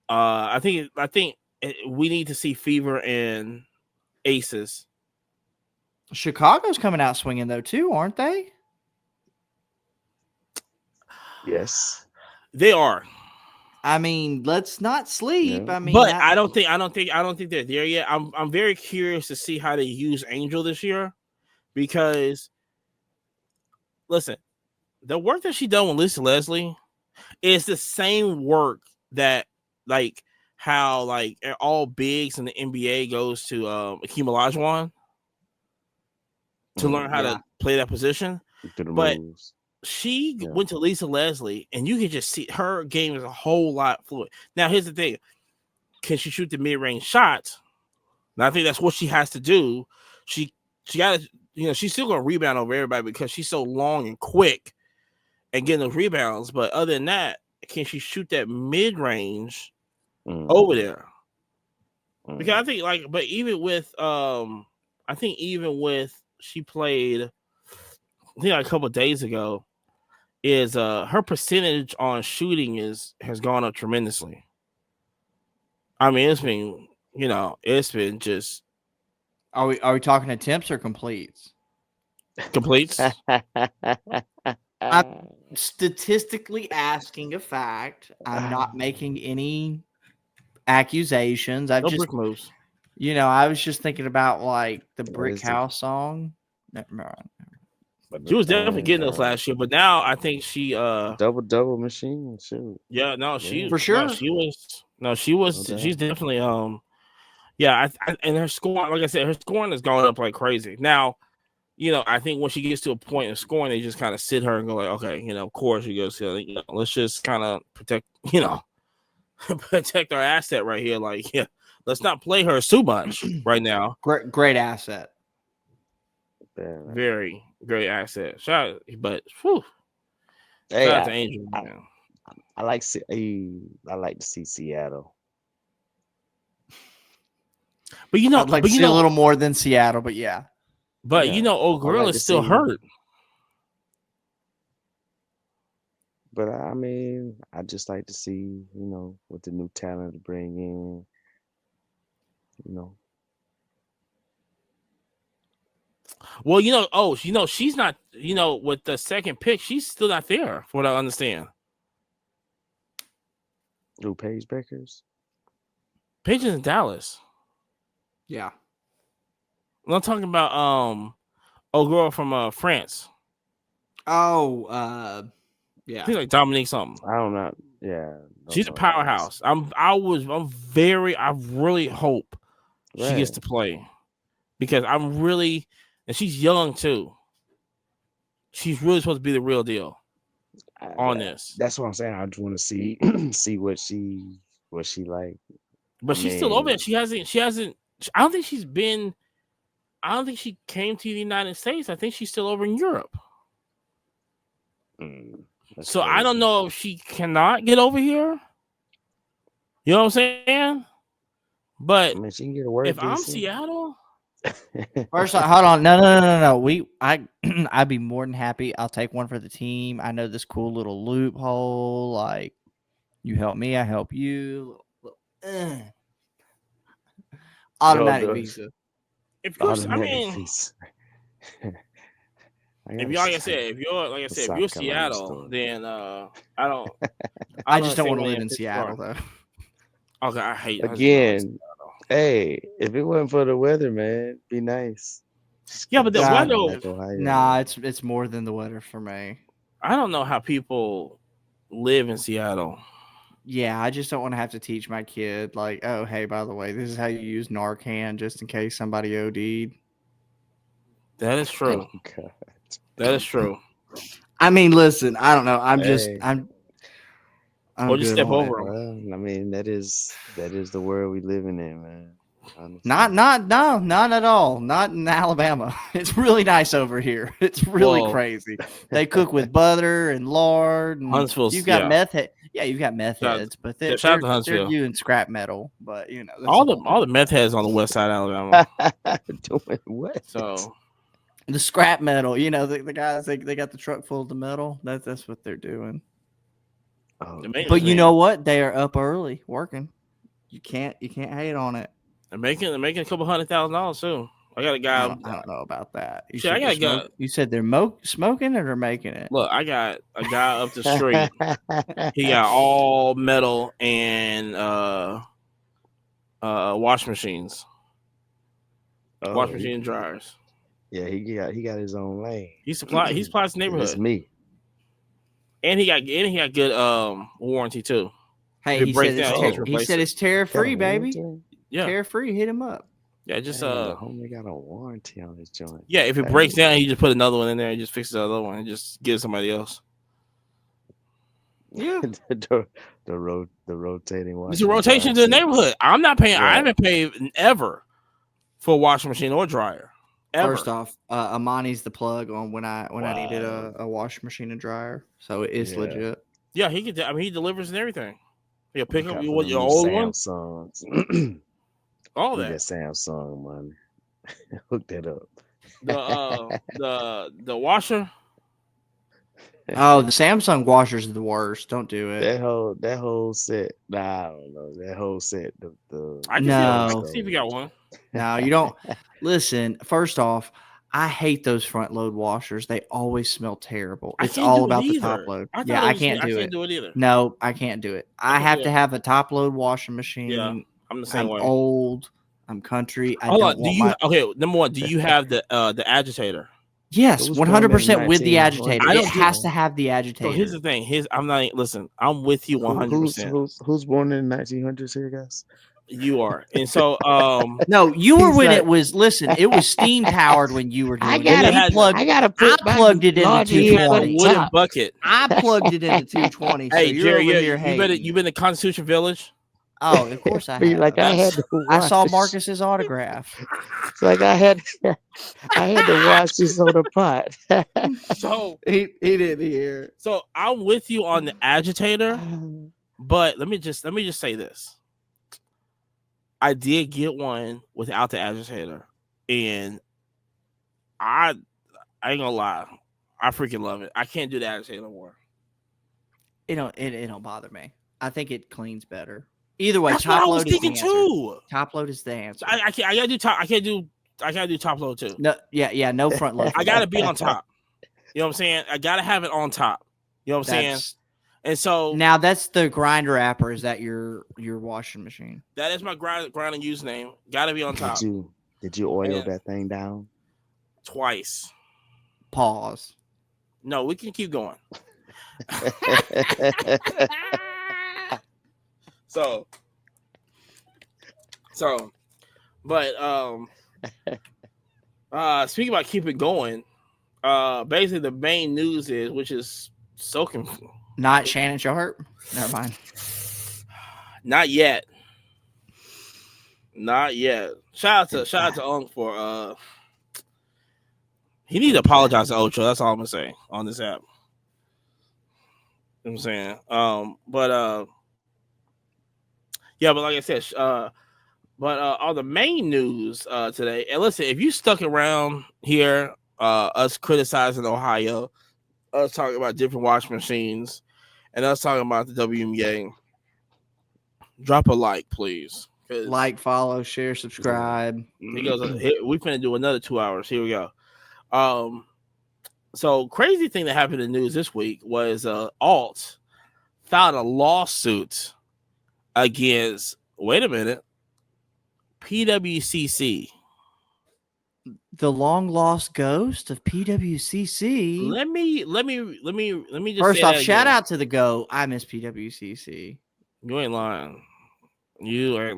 I think we need to see Fever and Aces. Chicago's coming out swinging though too, aren't they? Yes, they are. I mean, let's not sleep. Yeah. I mean, But I don't think they're there yet. I'm very curious to see how they use Angel this year, because listen, the work that she done with Lisa Leslie is the same work that like how like all bigs in the NBA goes to Akeem Olajuwon to learn how to play that position. But moves. She went to Lisa Leslie, and you can just see her game is a whole lot fluid. Now, here's the thing: can she shoot the mid-range shots? And I think that's what she has to do. She got to, she's still gonna rebound over everybody because she's so long and quick and getting those rebounds. But other than that, can she shoot that mid-range over there? Because I think but even with she played, I think a couple of days ago, is her percentage on shooting has gone up tremendously. I mean, it's been just. Are we talking attempts or completes? Completes. I'm statistically asking a fact. I'm not making any accusations. I've just brick moves. I was just thinking about like the Brick House song. She was definitely getting those last year, but now I think she double machine. Shoot. Yeah, no, she for sure. She's definitely yeah. And her scoring, like I said, her scoring has gone up like crazy. Now, I think when she gets to a point in scoring, they just kind of sit her and go like, okay, of course she goes, let's just kind of protect, protect our asset right here. Like, let's not play her too much right now. Great asset. Very great asset. Shout out to Angel. I like to see Seattle. But I'd like to see a little more than Seattle, but yeah. But old girl is still hurt. But I mean, I just like to see, what the new talent to bring in, Well, she's not, with the second pick, she's still not there, from what I understand. Who, Paige Beckers? Paige is in Dallas. Yeah. I'm talking about old girl from France. Oh, yeah. I think like Dominique something. I don't know. Yeah. She's a powerhouse. I really hope she gets to play, because and she's young too. She's really supposed to be the real deal on this. That's what I'm saying. I just want to see what she like. But she's still over there. She hasn't. I don't think she came to the United States. I think she's still over in Europe. So crazy. I don't know if she cannot get over here. You know what I'm saying? But she can get a word. If I'm Seattle. First, hold on. No. I'd be more than happy. I'll take one for the team. I know this cool little loophole. Like, you help me, I help you. Automatic visa. If you're, if you're Seattle, then I don't. I just don't want to live in Seattle, though. Okay, I hate again. Hey, if it wasn't for the weather, man, it'd be nice. Yeah, but the weather. Nah, it's more than the weather for me. I don't know how people live in Seattle. Yeah, I just don't want to have to teach my kid, like, oh, hey, by the way, this is how you use Narcan just in case somebody OD'd. That is true. Oh, God. That is true. I mean, listen, I don't know. Or just step over them. Well, I mean, that is the world we living in, man. Honestly. Not at all. Not in Alabama. It's really nice over here. It's really crazy. They cook with butter and lard. And Huntsville, you've got meth head. Yeah, you've got meth heads, but they're doing scrap metal. But you know, all the meth heads on the west side of Alabama doing what? So the scrap metal. You know, the guys they got the truck full of the metal. That's what they're doing. Oh, but you know what? They are up early working. You can't hate on it. They're making a couple $100,000 too. I got a guy. I don't know about that. You said I got you said they're smoking it or making it. Look, I got a guy up the street. He got all metal and wash machines, wash machine dryers. Yeah, he got his own lane. He supplies the neighborhood. It's me. And he got good warranty too. Hey, he said it's tariff free, baby. Yeah, tariff free. Hit him up. Yeah, just homie got a warranty on his joint. Yeah, if it breaks down, he just put another one in there and just fix the other one and just give somebody else. Yeah, the rotating one. It's a rotation to the neighborhood. I'm not paying. Right. I haven't paid ever for a washing machine or dryer. Ever. First off, Amani's the plug on when I needed a washing machine and dryer, so it is legit. Yeah, he can. I mean, he delivers and everything. He'll pick up your old one. All that. Samsung, man. Hook that up. The washer. Oh, the Samsung washers are the worst. Don't do it. That whole set. Nah, I don't know. That whole set. I can see if you got one. No, you don't. Listen, first off, I hate those front load washers. They always smell terrible. It's all about the top load. I can't do it either. No, I can't do it. I have to have a top load washing machine. Yeah, I'm the same way. Old. I'm country. Number one, do you have the agitator? Yes, 100% with the agitator. It has to have the agitator. So here's the thing. I'm with you 100%. Who's born in the 1900s here, guys? You are. And so no, you were when it was it was steam powered when you were doing it. I plugged it into 220. Wooden bucket. I plugged it into 220. Hey, so Jerry, you been to Constitution Village? Oh, of course I have. Like I saw Marcus's autograph. It's like I had to wash this on the pot. So he didn't hear. So I'm with you on the agitator, but let me just say this. I did get one without the agitator, and I ain't gonna lie, I freaking love it. I can't do the agitator no more. It don't bother me. I think it cleans better. Either way, that's top load is the answer. Too. Top load is the answer. I gotta do top. I gotta do top load too. No, yeah, no front load. I gotta be on top. You know what I'm saying? I gotta have it on top. You know what I'm saying? And so now that's the grinder app, or is that your washing machine? That is my grinding username. Gotta be on top. Did you oil that thing down? Twice. Pause. No, we can keep going. But speaking about keep it going, basically the main news is, which is so confusing. Not Shannon Sharp. Never mind. Not yet. Shout out to Unk for he needs to apologize to Ocho. That's all I'm gonna say on this app. You know what I'm saying? But like I said, on the main news today, and listen, if you stuck around here, us criticizing Ohio, us talking about different washing machines, and us talking about the WNBA, drop a like, please. Like, follow, share, subscribe. He goes, we finna do another 2 hours. Here we go. So crazy thing that happened in the news this week was Alt filed a lawsuit against, wait a minute, PWCC. The long lost ghost of PWCC. Let me just first off, shout out to the GO. I miss PWCC. You ain't lying. Yeah.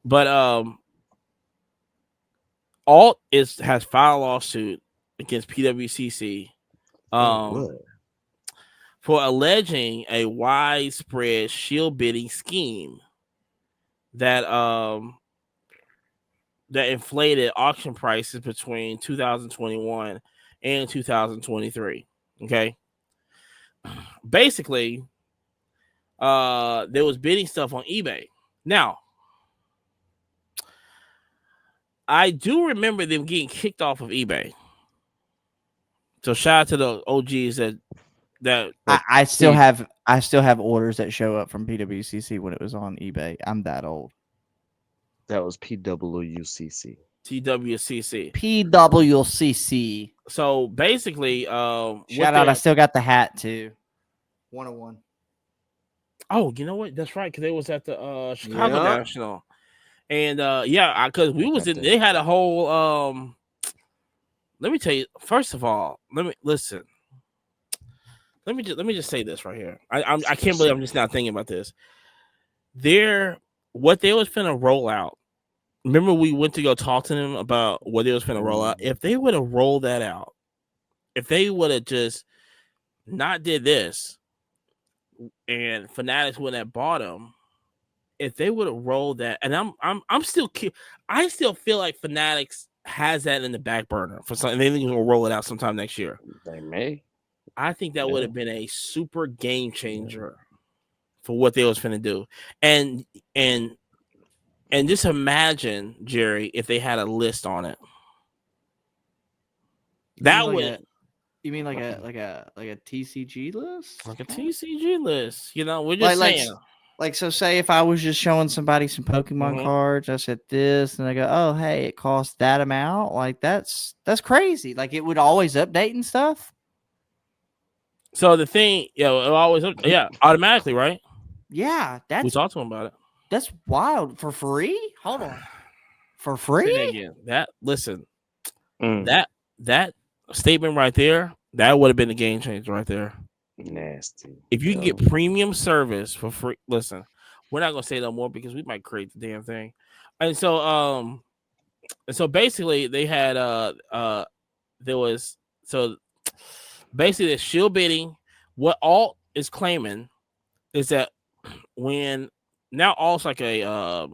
But Alt has filed a lawsuit against PWCC. for alleging a widespread shield bidding scheme that that inflated auction prices between 2021 and 2023. Okay. Basically, there was bidding stuff on eBay. Now, I do remember them getting kicked off of eBay. So shout out to the OGs that I still have orders that show up from PWCC when it was on eBay. I'm that old. That was PWCC. TWCC. PWCC. So basically, shout out! I still got the hat too. 101. Oh, you know what? That's right, because they was at the Chicago National, and because we was in. They had a whole. Let me tell you. First of all, let me listen. Let me just say this right here. I can't believe I'm just not thinking about this. What they was finna roll out. Remember, we went to go talk to them about what they was finna roll out. If they would have rolled that out, if they would have just not did this, and Fanatics wouldn't have bought them, if they would have rolled that, and I'm still, I still feel like Fanatics has that in the back burner for something. They think they're gonna roll it out sometime next year. They may. I think that would have been a super game changer for what they was finna do, and just imagine, Jerry, if they had a list on it. That would. You mean like a TCG list? Like a TCG list. You know, we're just saying. So say if I was just showing somebody some Pokemon cards, I said this, and I go, oh, hey, it costs that amount. Like that's crazy. Like it would always update and stuff. So the thing, it always, automatically, right? Yeah, we talked to him about it. That's wild. For free? Hold on. For free? Again, that statement right there, that would have been a game changer right there. Nasty. If you can get premium service for free, listen, we're not gonna say no more because we might create the damn thing. And so basically they had basically the shield bidding. What Alt is claiming is that when now Alt's like a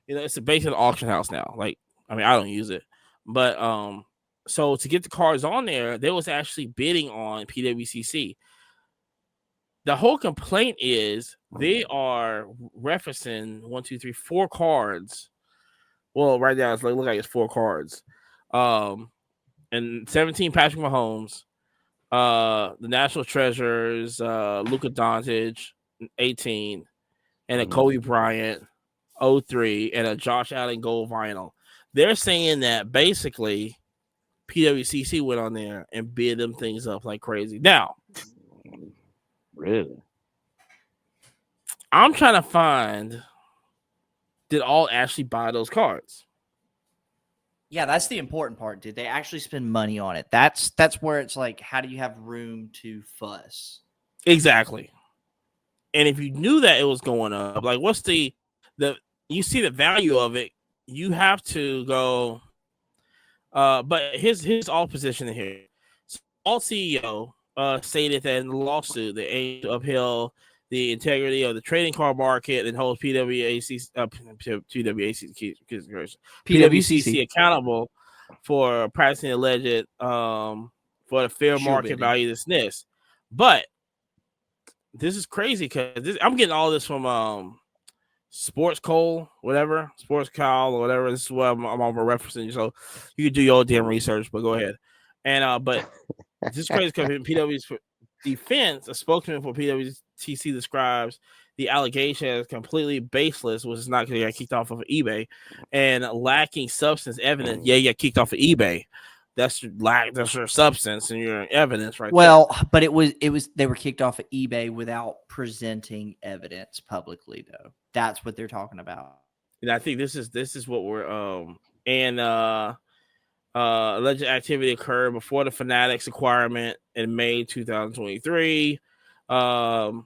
it's basically an auction house now. Like, I mean, I don't use it, but so to get the cards on there, they was actually bidding on PWCC. The whole complaint is they are referencing 1, 2, 3, 4 cards. Well, right now it's look like it's 4 cards. And 17 Patrick Mahomes, the National Treasures, Luka Doncic, 18, and a Kobe Bryant, 03, and a Josh Allen gold vinyl. They're saying that basically PWCC went on there and bid them things up like crazy. Now, really, I'm trying to find, did Alt actually buy those cards? Yeah, that's the important part. Did they actually spend money on it? That's where it's like, how do you have room to fuss? Exactly. And if you knew that it was going up, like what's the you see the value of it, you have to go. But his all position in here. So Alt CEO stated that in the lawsuit, they aim to uphill the integrity of the trading card market and hold PWCC accountable for practicing alleged for the fair market value dismiss. But this is crazy because I'm getting all this from Sports Cole, whatever, Sports Kyle or whatever. This is what I'm referencing. So you can do your own damn research, but go ahead. And but this is crazy because in PW's defense, a spokesman for PWTC describes the allegation as completely baseless, which is not because you got kicked off of eBay, and lacking substance evidence. Yeah, you got kicked off of eBay. That's your substance and your evidence, right? Well, there. But it was they were kicked off of eBay without presenting evidence publicly, though. That's what they're talking about. And I think this is what we're alleged activity occurred before the Fanatics acquirement in May 2023, and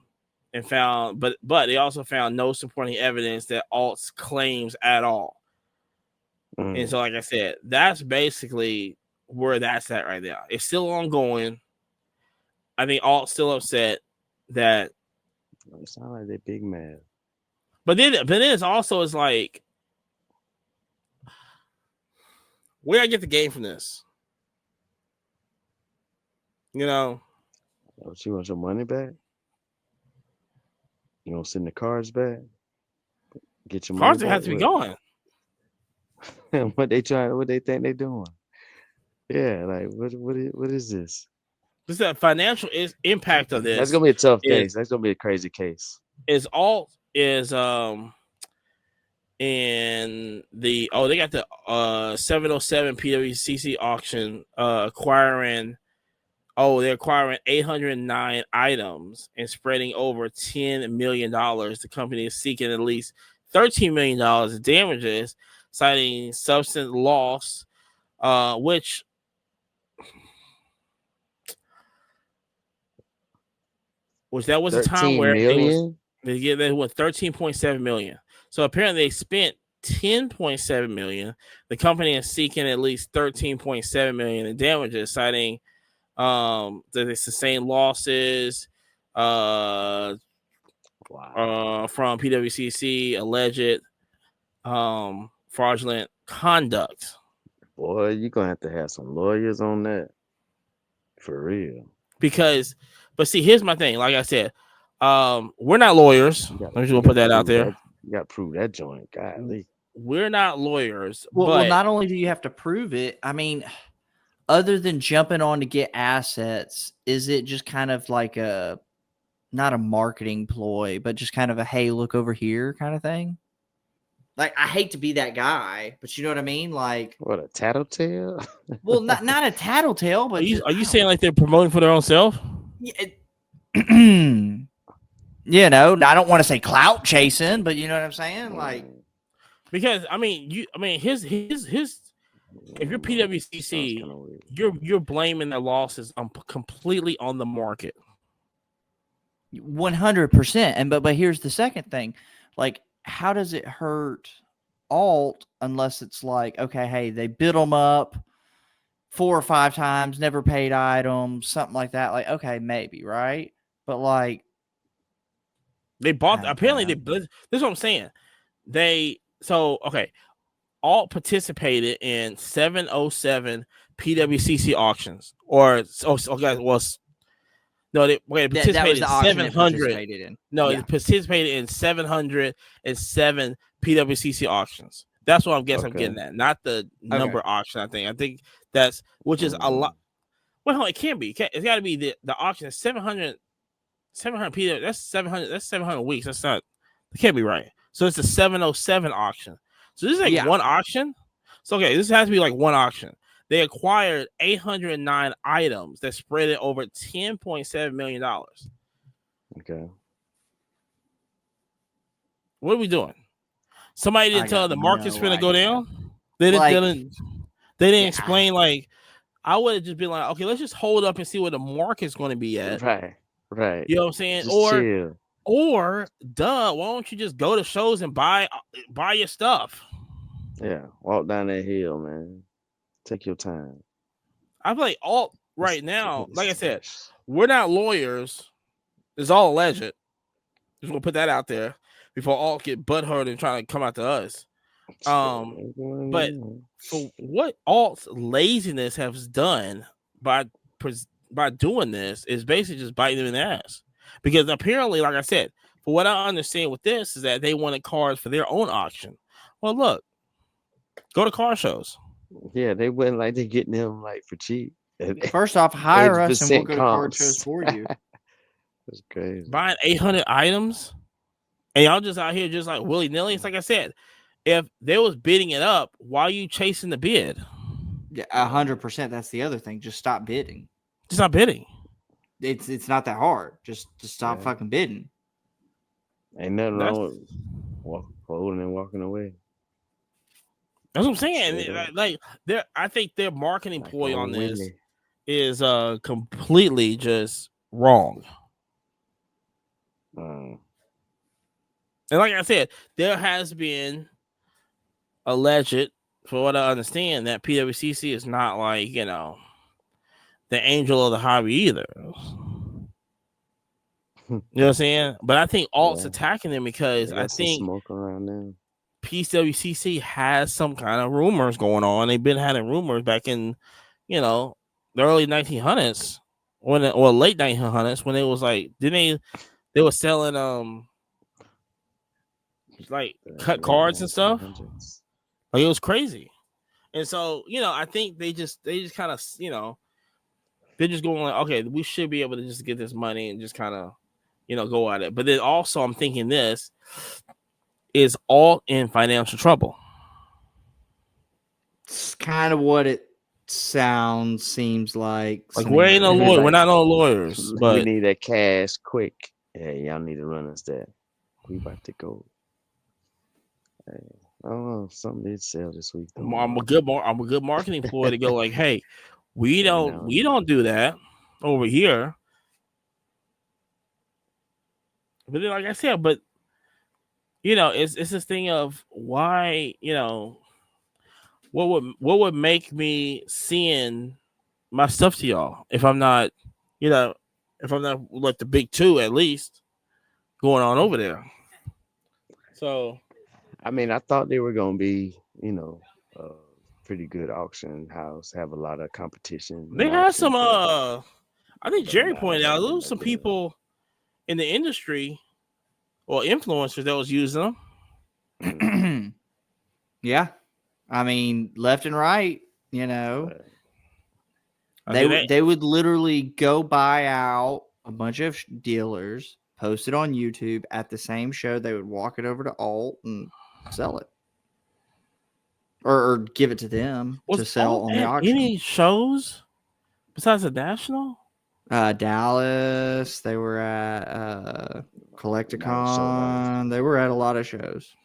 found, but they also found no supporting evidence that Alt's claims at all. And so, like I said, that's basically where that's at right now. It's still ongoing. I think Alt's still upset that. It sounds like they big mad. But then it's also is like, where I get the game from this? You know, you want your money back? You want to send the cards back? Get your cards money have back? to be gone. What they trying? What they think they doing? Yeah, like what is this? Just the financial impact of this. That's gonna be a tough case. That's gonna be a crazy case. Is Alt is in the they got the 707 PWCC auction acquiring. They're acquiring 809 items and spreading over $10 million. The company is seeking at least $13 million in damages, citing substance loss, which that was a time where they went 13.7 million. So apparently they spent 10.7 million. The company is seeking at least 13.7 million in damages, citing that they sustained losses from PWCC, alleged fraudulent conduct. Boy, you're gonna have some lawyers on that. For real. But see, here's my thing. Like I said, we're not lawyers. I'm just gonna put that out there. You gotta prove that joint. Golly. We're not lawyers. Well, not only do you have to prove it, I mean, other than jumping on to get assets, is it just kind of like not a marketing ploy, but just kind of a, hey, look over here kind of thing? Like, I hate to be that guy, but you know what I mean? Like, what, a tattletale? Well, not a tattletale, but are you saying like they're promoting for their own self? Yeah, you know, I don't want to say clout chasing, but you know what I'm saying? Like, because his if you're PWCC, you're blaming their losses completely on the market. 100%. And but here's the second thing. Like, how does it hurt Alt unless it's like, okay, hey, they bid them up 4 or 5 times, never paid items, something like that. Like, okay, maybe, right? But like, they bought. Apparently, this is what I'm saying. Alt participated in 707 PWCC auctions, they participated in 700. They participated in 707 PWCC auctions. That's what I'm getting at, not the number auction. I think that's which is a lot. Well, it can be. It's got to be the auction is 700 PW. That's 700. That's 700 weeks. That's not. It can't be right. So it's a 707 auction. So this is like one auction. So this has to be like one auction. They acquired 809 items that spread it over $10.7 million. Okay. What are we doing? Somebody didn't tell the market's going to go down. They didn't explain. Like, I would have just been like, okay, let's just hold up and see where the market's going to be at. Right. You know what I'm saying? Just chill. Or why don't you just go to shows and buy your stuff? Yeah, walk down that hill, man. Take your time. I feel like Alt right now, like I said, we're not lawyers. It's all alleged. Just gonna put that out there before Alt get butthurt and trying to come out to us. But for what Alt's laziness has done by doing this is basically just biting them in the ass. Because apparently, like I said, for what I understand with this is that they wanted cars for their own auction. Well, look, go to car shows. Yeah, they wouldn't like they getting them like for cheap. First off, hire us and we'll go to car shows for you. That's crazy. Buying 800 items and y'all just out here just like willy-nilly. It's like I said, if they was bidding it up, why are you chasing the bid? Yeah, 100%. That's the other thing. Just stop bidding. Just stop bidding. It's not that hard. Just stop fucking bidding. Ain't nothing wrong with folding and walking away. That's what I'm saying. I think their marketing ploy on this is completely just wrong. And like I said, there has been alleged, for what I understand, that PWCC is not like, the angel of the hobby either. You know what I'm saying? But I think Alt's attacking them because I think smoke around them. PWCC has some kind of rumors going on. They've been having rumors back in, the early 1900s, or late 1900s, when it was like, they were selling like cut cards and stuff. Like, it was crazy. And so, I think they just kind of, they're just going like, okay, we should be able to just get this money and just kind of, go at it. But then also I'm thinking this is all in financial trouble. It's kind of what it seems like. Like, we ain't no lawyer. We're not no lawyers, but we need that cash quick. Hey, y'all need to run us that. We about to go. Hey, I don't know, something did sell this week. Though, I'm a good marketing ploy to go like, hey, we don't do that over here. But then, like I said, it's this thing of why, what would make me send my stuff to y'all if I'm not, like the big two at least going on over there. So, I mean, I thought they were gonna be, pretty good auction house, have a lot of competition. They had some. I think Jerry pointed out there was some people in the industry or influencers that was using them. Yeah, I mean, left and right. They would literally go buy out a bunch of dealers, post it on YouTube at the same show. They would walk it over to Alt and sell it, or give it to them to sell on the auction. Any shows besides the National? Dallas. They were at Collecticon. They were at a lot of shows.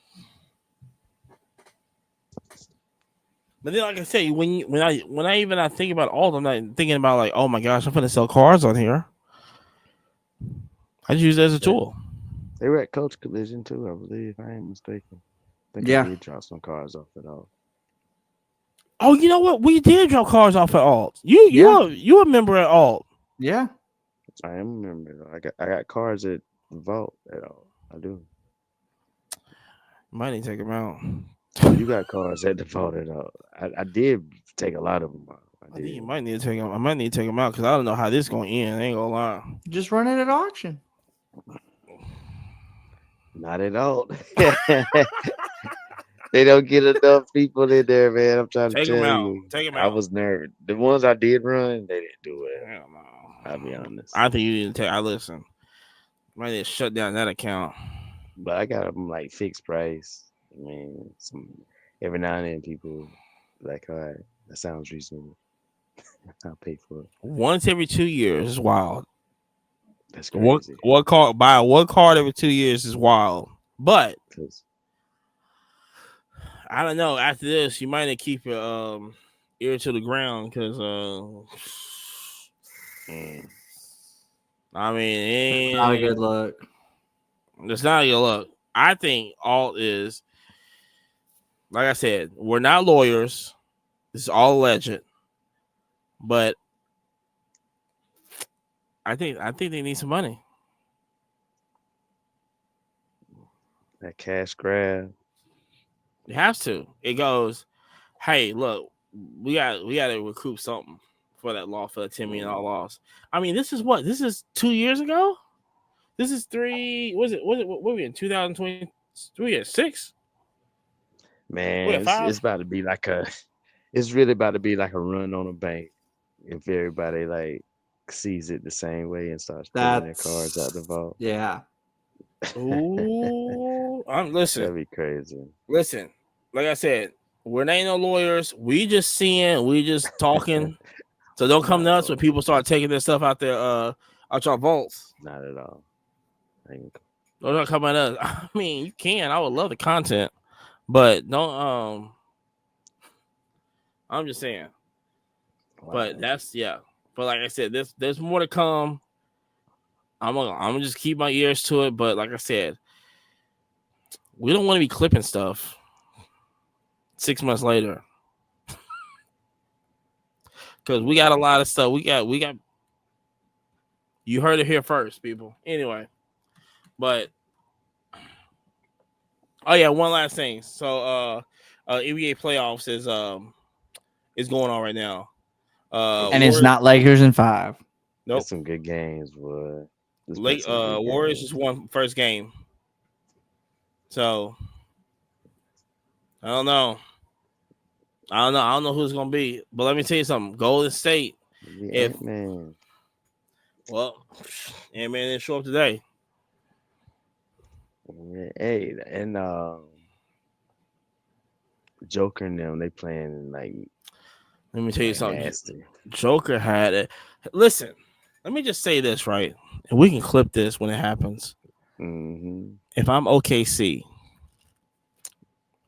But then, like I say, when I think about Alt, I'm not thinking about like, oh my gosh, I'm gonna sell cars on here. I just use it as a tool. They were at Coach Collision too, I believe, if I ain't mistaken. I think I did drop some cars off at Alt. Oh, you know what? We did drop cars off at Alt. You a member at Alt? Yeah, I am a member. I got cars at Vault at Alt. I do. Might need to take them out. You got cars at the Vault at Alt. I did take a lot of them out. I think you might need to take them. I might need to take them out because I don't know how this is going to end. I ain't gonna lie. Just run it at auction. Not at all. They don't get enough people in there, man. I'm trying to tell you. Take them out. I was nervous. The ones I did run, they didn't do it. Hell no. I'll be honest. I think you need to take. I listen. Might need to shut down that account. But I got them like fixed price. I mean, every now and then people like, all right, that sounds reasonable. I'll pay for it. Once every 2 years is wild. That's crazy. Buy one card every 2 years is wild. But I don't know. After this, you might need to keep your ear to the ground because I mean, not a good look. It's not a good look. I think Alt is, like I said, we're not lawyers. This is all alleged, but I think they need some money. That cash grab. It has to. It goes, hey, look, we got to recoup something for that loss, for the $10 million loss. I mean, this is 2 years ago. This is what were we in 2023 at 6? Man, it's about to be it's really about to be like a run on a bank if everybody like sees it the same way and starts pulling their cards out the vault. Yeah. Ooh, listen. That'd be crazy. Listen, like I said, we're not no lawyers. We just talking. So don't come nuts when people start taking their stuff out there, out your vaults. Not at all. Don't not come at us. I mean, you can. I would love the content, but don't. I'm just saying. Wow. But But like I said, there's more to come. I'm gonna just keep my ears to it. But like I said, we don't want to be clipping stuff 6 months later because we got a lot of stuff. We got. You heard it here first, people. Anyway. But oh yeah, one last thing. So NBA playoffs is going on right now. And it's not Lakers in 5. Nope. It's some good games, boy. Warriors just won first game. So I don't know. I don't know who it's gonna be. But let me tell you something. Golden State. Man. Well, Ant-Man didn't show up today. Hey, and Joker and them, they playing like. Let me tell you something. Nasty. Joker had it. Listen, let me just say this, right? And we can clip this when it happens. Mm-hmm. If I'm OKC,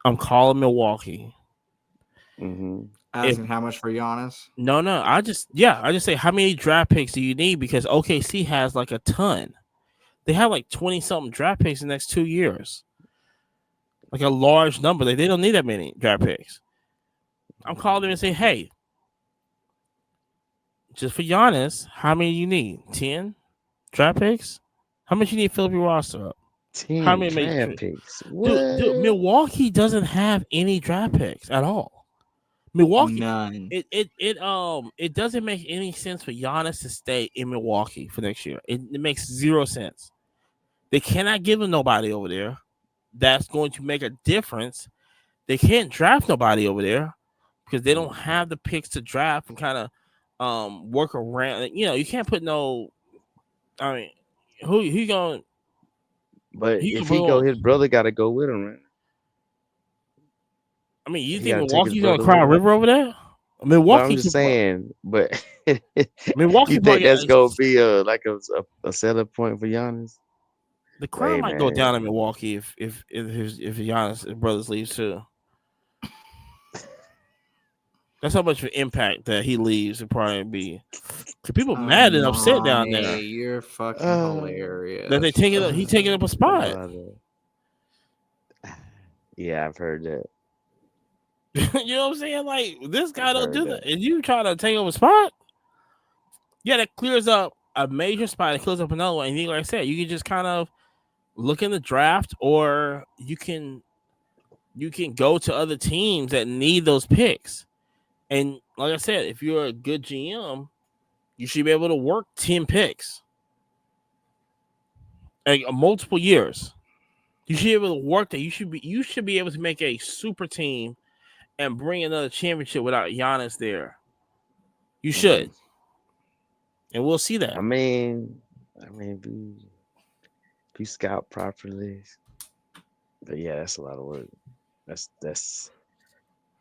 I'm calling Milwaukee. Mm-hmm. Asking how much for Giannis? No. I just say how many draft picks do you need? Because OKC has like a ton. They have like 20 something draft picks in the next 2 years. Like a large number. Like they don't need that many draft picks. I'm calling them and say, hey, just for Giannis, how many you need? 10 draft picks? How much you need to fill up your roster up? 10 how many draft picks? Dude, Milwaukee doesn't have any draft picks at all. Milwaukee, none. It doesn't make any sense for Giannis to stay in Milwaukee for next year. It makes zero sense. They cannot give him nobody over there that's going to make a difference. They can't draft nobody over there because they don't have the picks to draft and kind of work around. You know, you can't put no. I mean, who you going? But if he go, his brother got to go with him, right? I mean, you think Milwaukee's gonna cry a river over there? Milwaukee. I'm just saying, but Milwaukee. You think that's gonna be a selling point for Giannis? The crime might go down in Milwaukee if Giannis' his brothers leaves too. That's how much of an impact that he leaves would probably be. Cause people mad and upset down there. You're fucking hilarious. That they he taking up a spot. Yeah, I've heard that. You know what I'm saying? Like this guy don't do that, and you try to take over a spot. Yeah, that clears up a major spot. It clears up another one. And like I said, you can just kind of look in the draft, or you can go to other teams that need those picks. And like I said, if you're a good GM, you should be able to work 10 picks, like multiple years. You should be able to work that. You should be able to make a super team and bring another championship without Giannis there. You should, and we'll see that. I mean, if you scout properly, but yeah, that's a lot of work. That's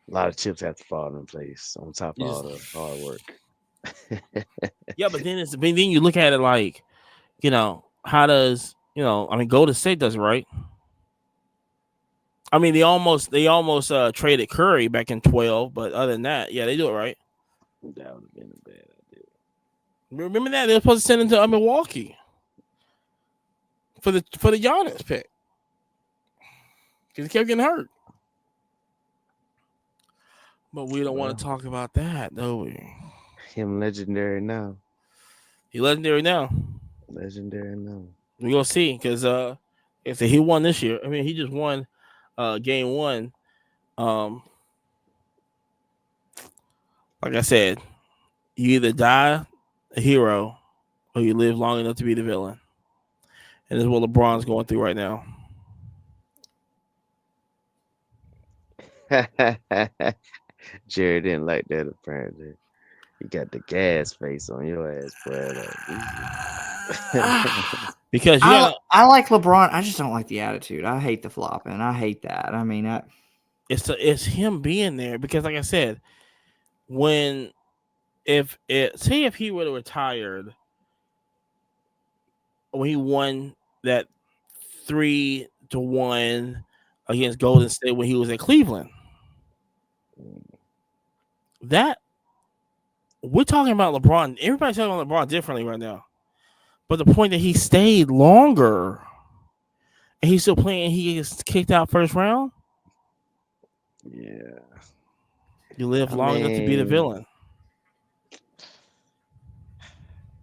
a lot of chips have to fall in place on top of all the hard work. Yeah, but then you look at it like, how does Golden State does it right. I mean, they almost traded Curry back in 12, but other than that, yeah, they do it right. That would have been a bad idea. Remember that they were supposed to send him to Milwaukee for the Giannis pick because he kept getting hurt. But we don't want to talk about that, do we? Him legendary now. He legendary now. Legendary now. We gonna see because if he won this year, I mean he just won game 1. Like I said, you either die a hero or you live long enough to be the villain. And this is what LeBron's going through right now. Jerry didn't like that apparently. You got the gas face on your ass, boy. Because I like LeBron. I just don't like the attitude. I hate the flopping. I hate that. I mean, it's him being there because, like I said, if he would have retired when he won that 3-1 against Golden State when he was at Cleveland, that we're talking about LeBron. Everybody's talking about LeBron differently right now. But the point that he stayed longer and he's still playing, he gets kicked out first round. Yeah. You live long enough to be the villain.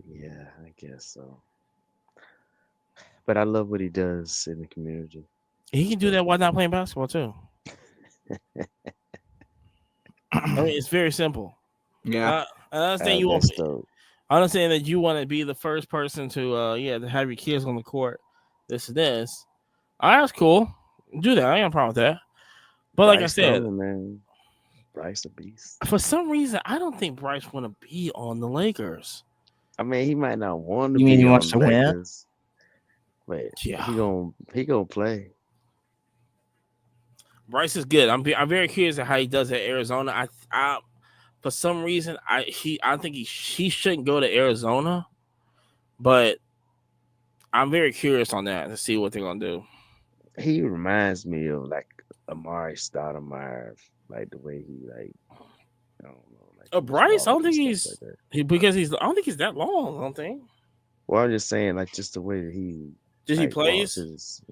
Yeah, I guess so. But I love what he does in the community. He can do that while not playing basketball too. I mean, it's very simple. Yeah. I understand you want. I understand that you want to be the first person to to have your kids on the court. This and this. All right, that's cool. Do that. I ain't got a problem with that. But like I said, man, Bryce a beast. For some reason, I don't think Bryce want to be on the Lakers. I mean, he might not want to. You mean he wants to Lakers, win? But yeah, he gonna play. Bryce is good. I'm very curious at how he does at Arizona. I for some reason I think he shouldn't go to Arizona, but I'm very curious on that to see what they're gonna do. He reminds me of like Amari Stoudemire, like the way he like. I don't know. Like Bryce, I don't think he's I don't think he's that long. I don't think. Well, I'm just saying, like just the way that he. Just like, he plays. His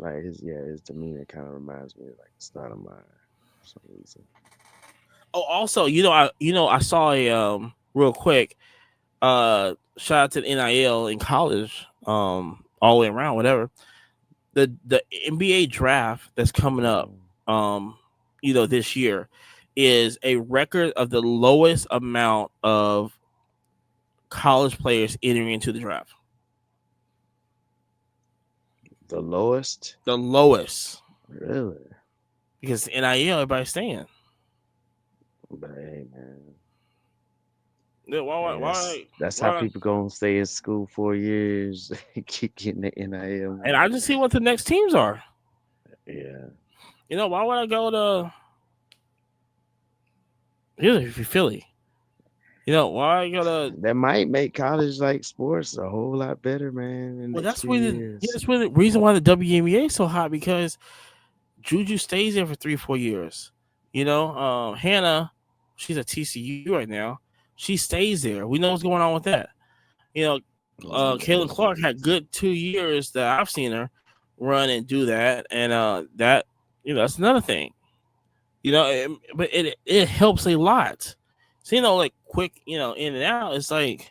demeanor kind of reminds me of like Stoudemire for some reason. Oh, also, I saw a real quick shout out to the NIL in college, all the way around, whatever. The NBA draft that's coming up, this year, is a record of the lowest amount of college players entering into the draft. The lowest? The lowest. Really? Because NIL, everybody's staying. But hey, man. Why? That's how people gonna stay in school 4 years, keep getting the NIL. And I just see what the next teams are. Yeah. Why would I go to Philly? Why I go to? That might make college like sports a whole lot better, man. Well, that's where the reason why the WNBA is so hot, because Juju stays there for 3-4 years. Hannah, she's at TCU right now. She stays there. We know what's going on with that. Caitlin Clark had good 2 years that I've seen her run and do that, and that's another thing. But it helps a lot. So like quick, in and out. It's like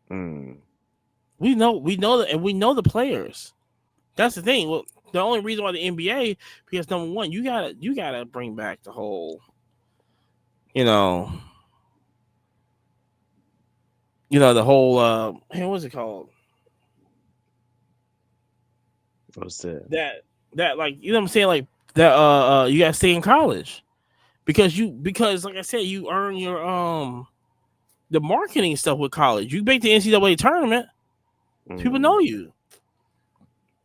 we know that, and we know the players. That's the thing. Well, the only reason why the NBA, because number one, you gotta bring back the whole, the whole what's it called? What's that? That like, what I'm saying, like that you gotta stay in college because like I said, you earn your the marketing stuff with college. You make the NCAA tournament, people know you.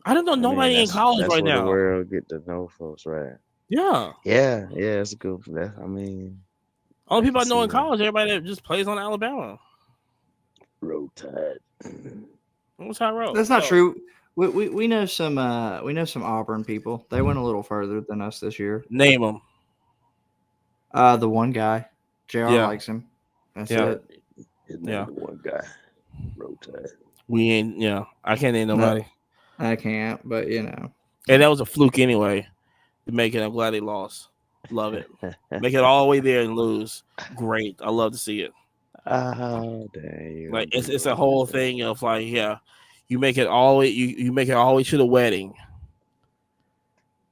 I don't know nobody in college right now. The world get to know folks, right? Yeah. It's good for that. I mean, only people I know in college, everybody that just plays on Alabama. Roll Tide. What's High Road? That's not true. We know some Auburn people. They went a little further than us this year. Name them. The one guy, JR likes him. That's it. The one guy. Roll Tide. We ain't. Yeah, I can't name nobody. No, I can't, but And that was a fluke anyway. To make it, I'm glad they lost. Love it. Make it all the way there and lose. Great. I love to see it. Oh, dang. Like it's a whole thing of like, you make it all the way, you make it all the way to the wedding,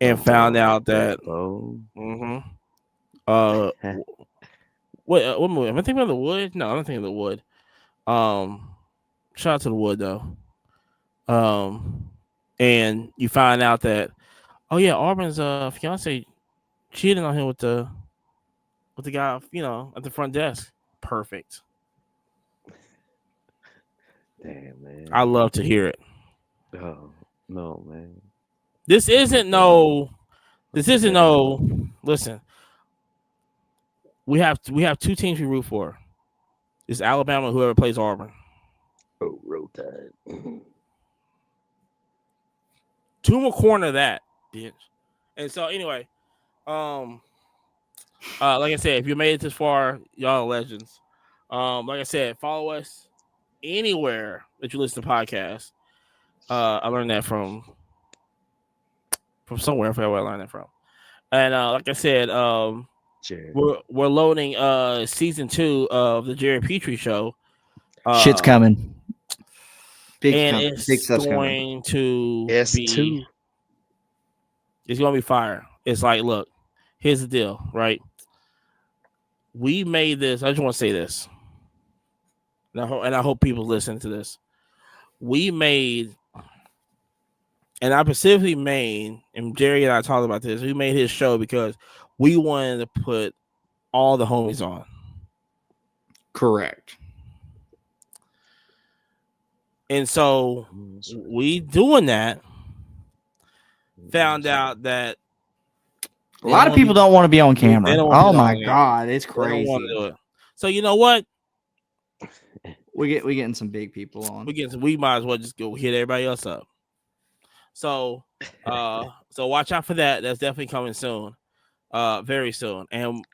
and found out that. What movie? Am I thinking of The Wood? No, I'm not thinking of The Wood. Shout out to The Wood though. And you find out that, Auburn's fiance cheated on him with the guy, at the front desk. Perfect. Damn, man. I love to hear it. Oh no, man. This isn't no. Listen, we have 2 teams we root for. It's Alabama, whoever plays Auburn. Oh, Roll Tide. 2 more corner that, bitch. And so anyway, like I said, if you made it this far, y'all are legends. Like I said, follow us anywhere that you listen to podcasts. I learned that from somewhere. I forgot where I learned that from. And like I said, we're loading season 2 of the Jerry Petrie show. Shit's coming. It's going to S2. It's going to be fire. It's like, look, here's the deal, right? We made this. I just want to say this, and I hope people listen to this. We made, and I specifically made, and Jerry and I talked about this. We made his show because we wanted to put all the homies on. Correct. And so we doing that. Found out that a lot of people don't want to be on camera. Oh my God, it's crazy. They don't want to do it. So you know what? We getting some big people on. We might as well just go hit everybody else up. So so watch out for that. That's definitely coming soon. Very soon. And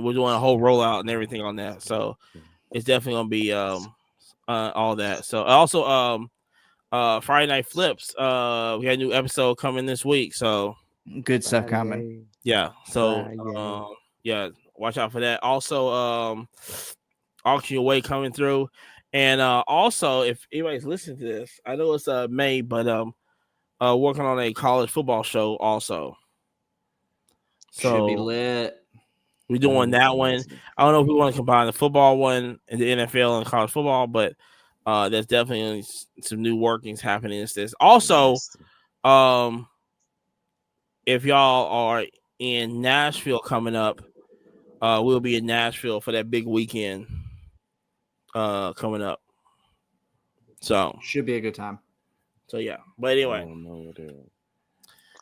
we're doing a whole rollout and everything on that. So it's definitely gonna be all that. So also Friday Night Flips. We got a new episode coming this week. So good stuff coming. Yeah. So yeah, watch out for that. Also Auction Your Way coming through. And also if anybody's listening to this, I know it's May, but working on a college football show also. So should be lit. We're doing that one. I don't know if we want to combine the football one and the NFL and college football, but there's definitely some new workings happening in this. Also, if y'all are in Nashville coming up, we'll be in Nashville for that big weekend coming up. So should be a good time. So yeah, but anyway,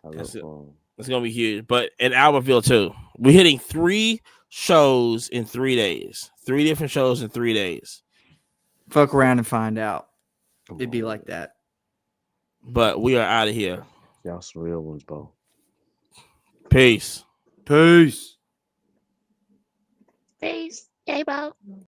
it's gonna be huge. But in Albertville too, we're hitting 3 shows in 3 days. 3 different shows in 3 days. Fuck around and find out. It'd be like that. But we are out of here. Y'all some real ones, bro. Peace. Peace. Peace. Hey, bro.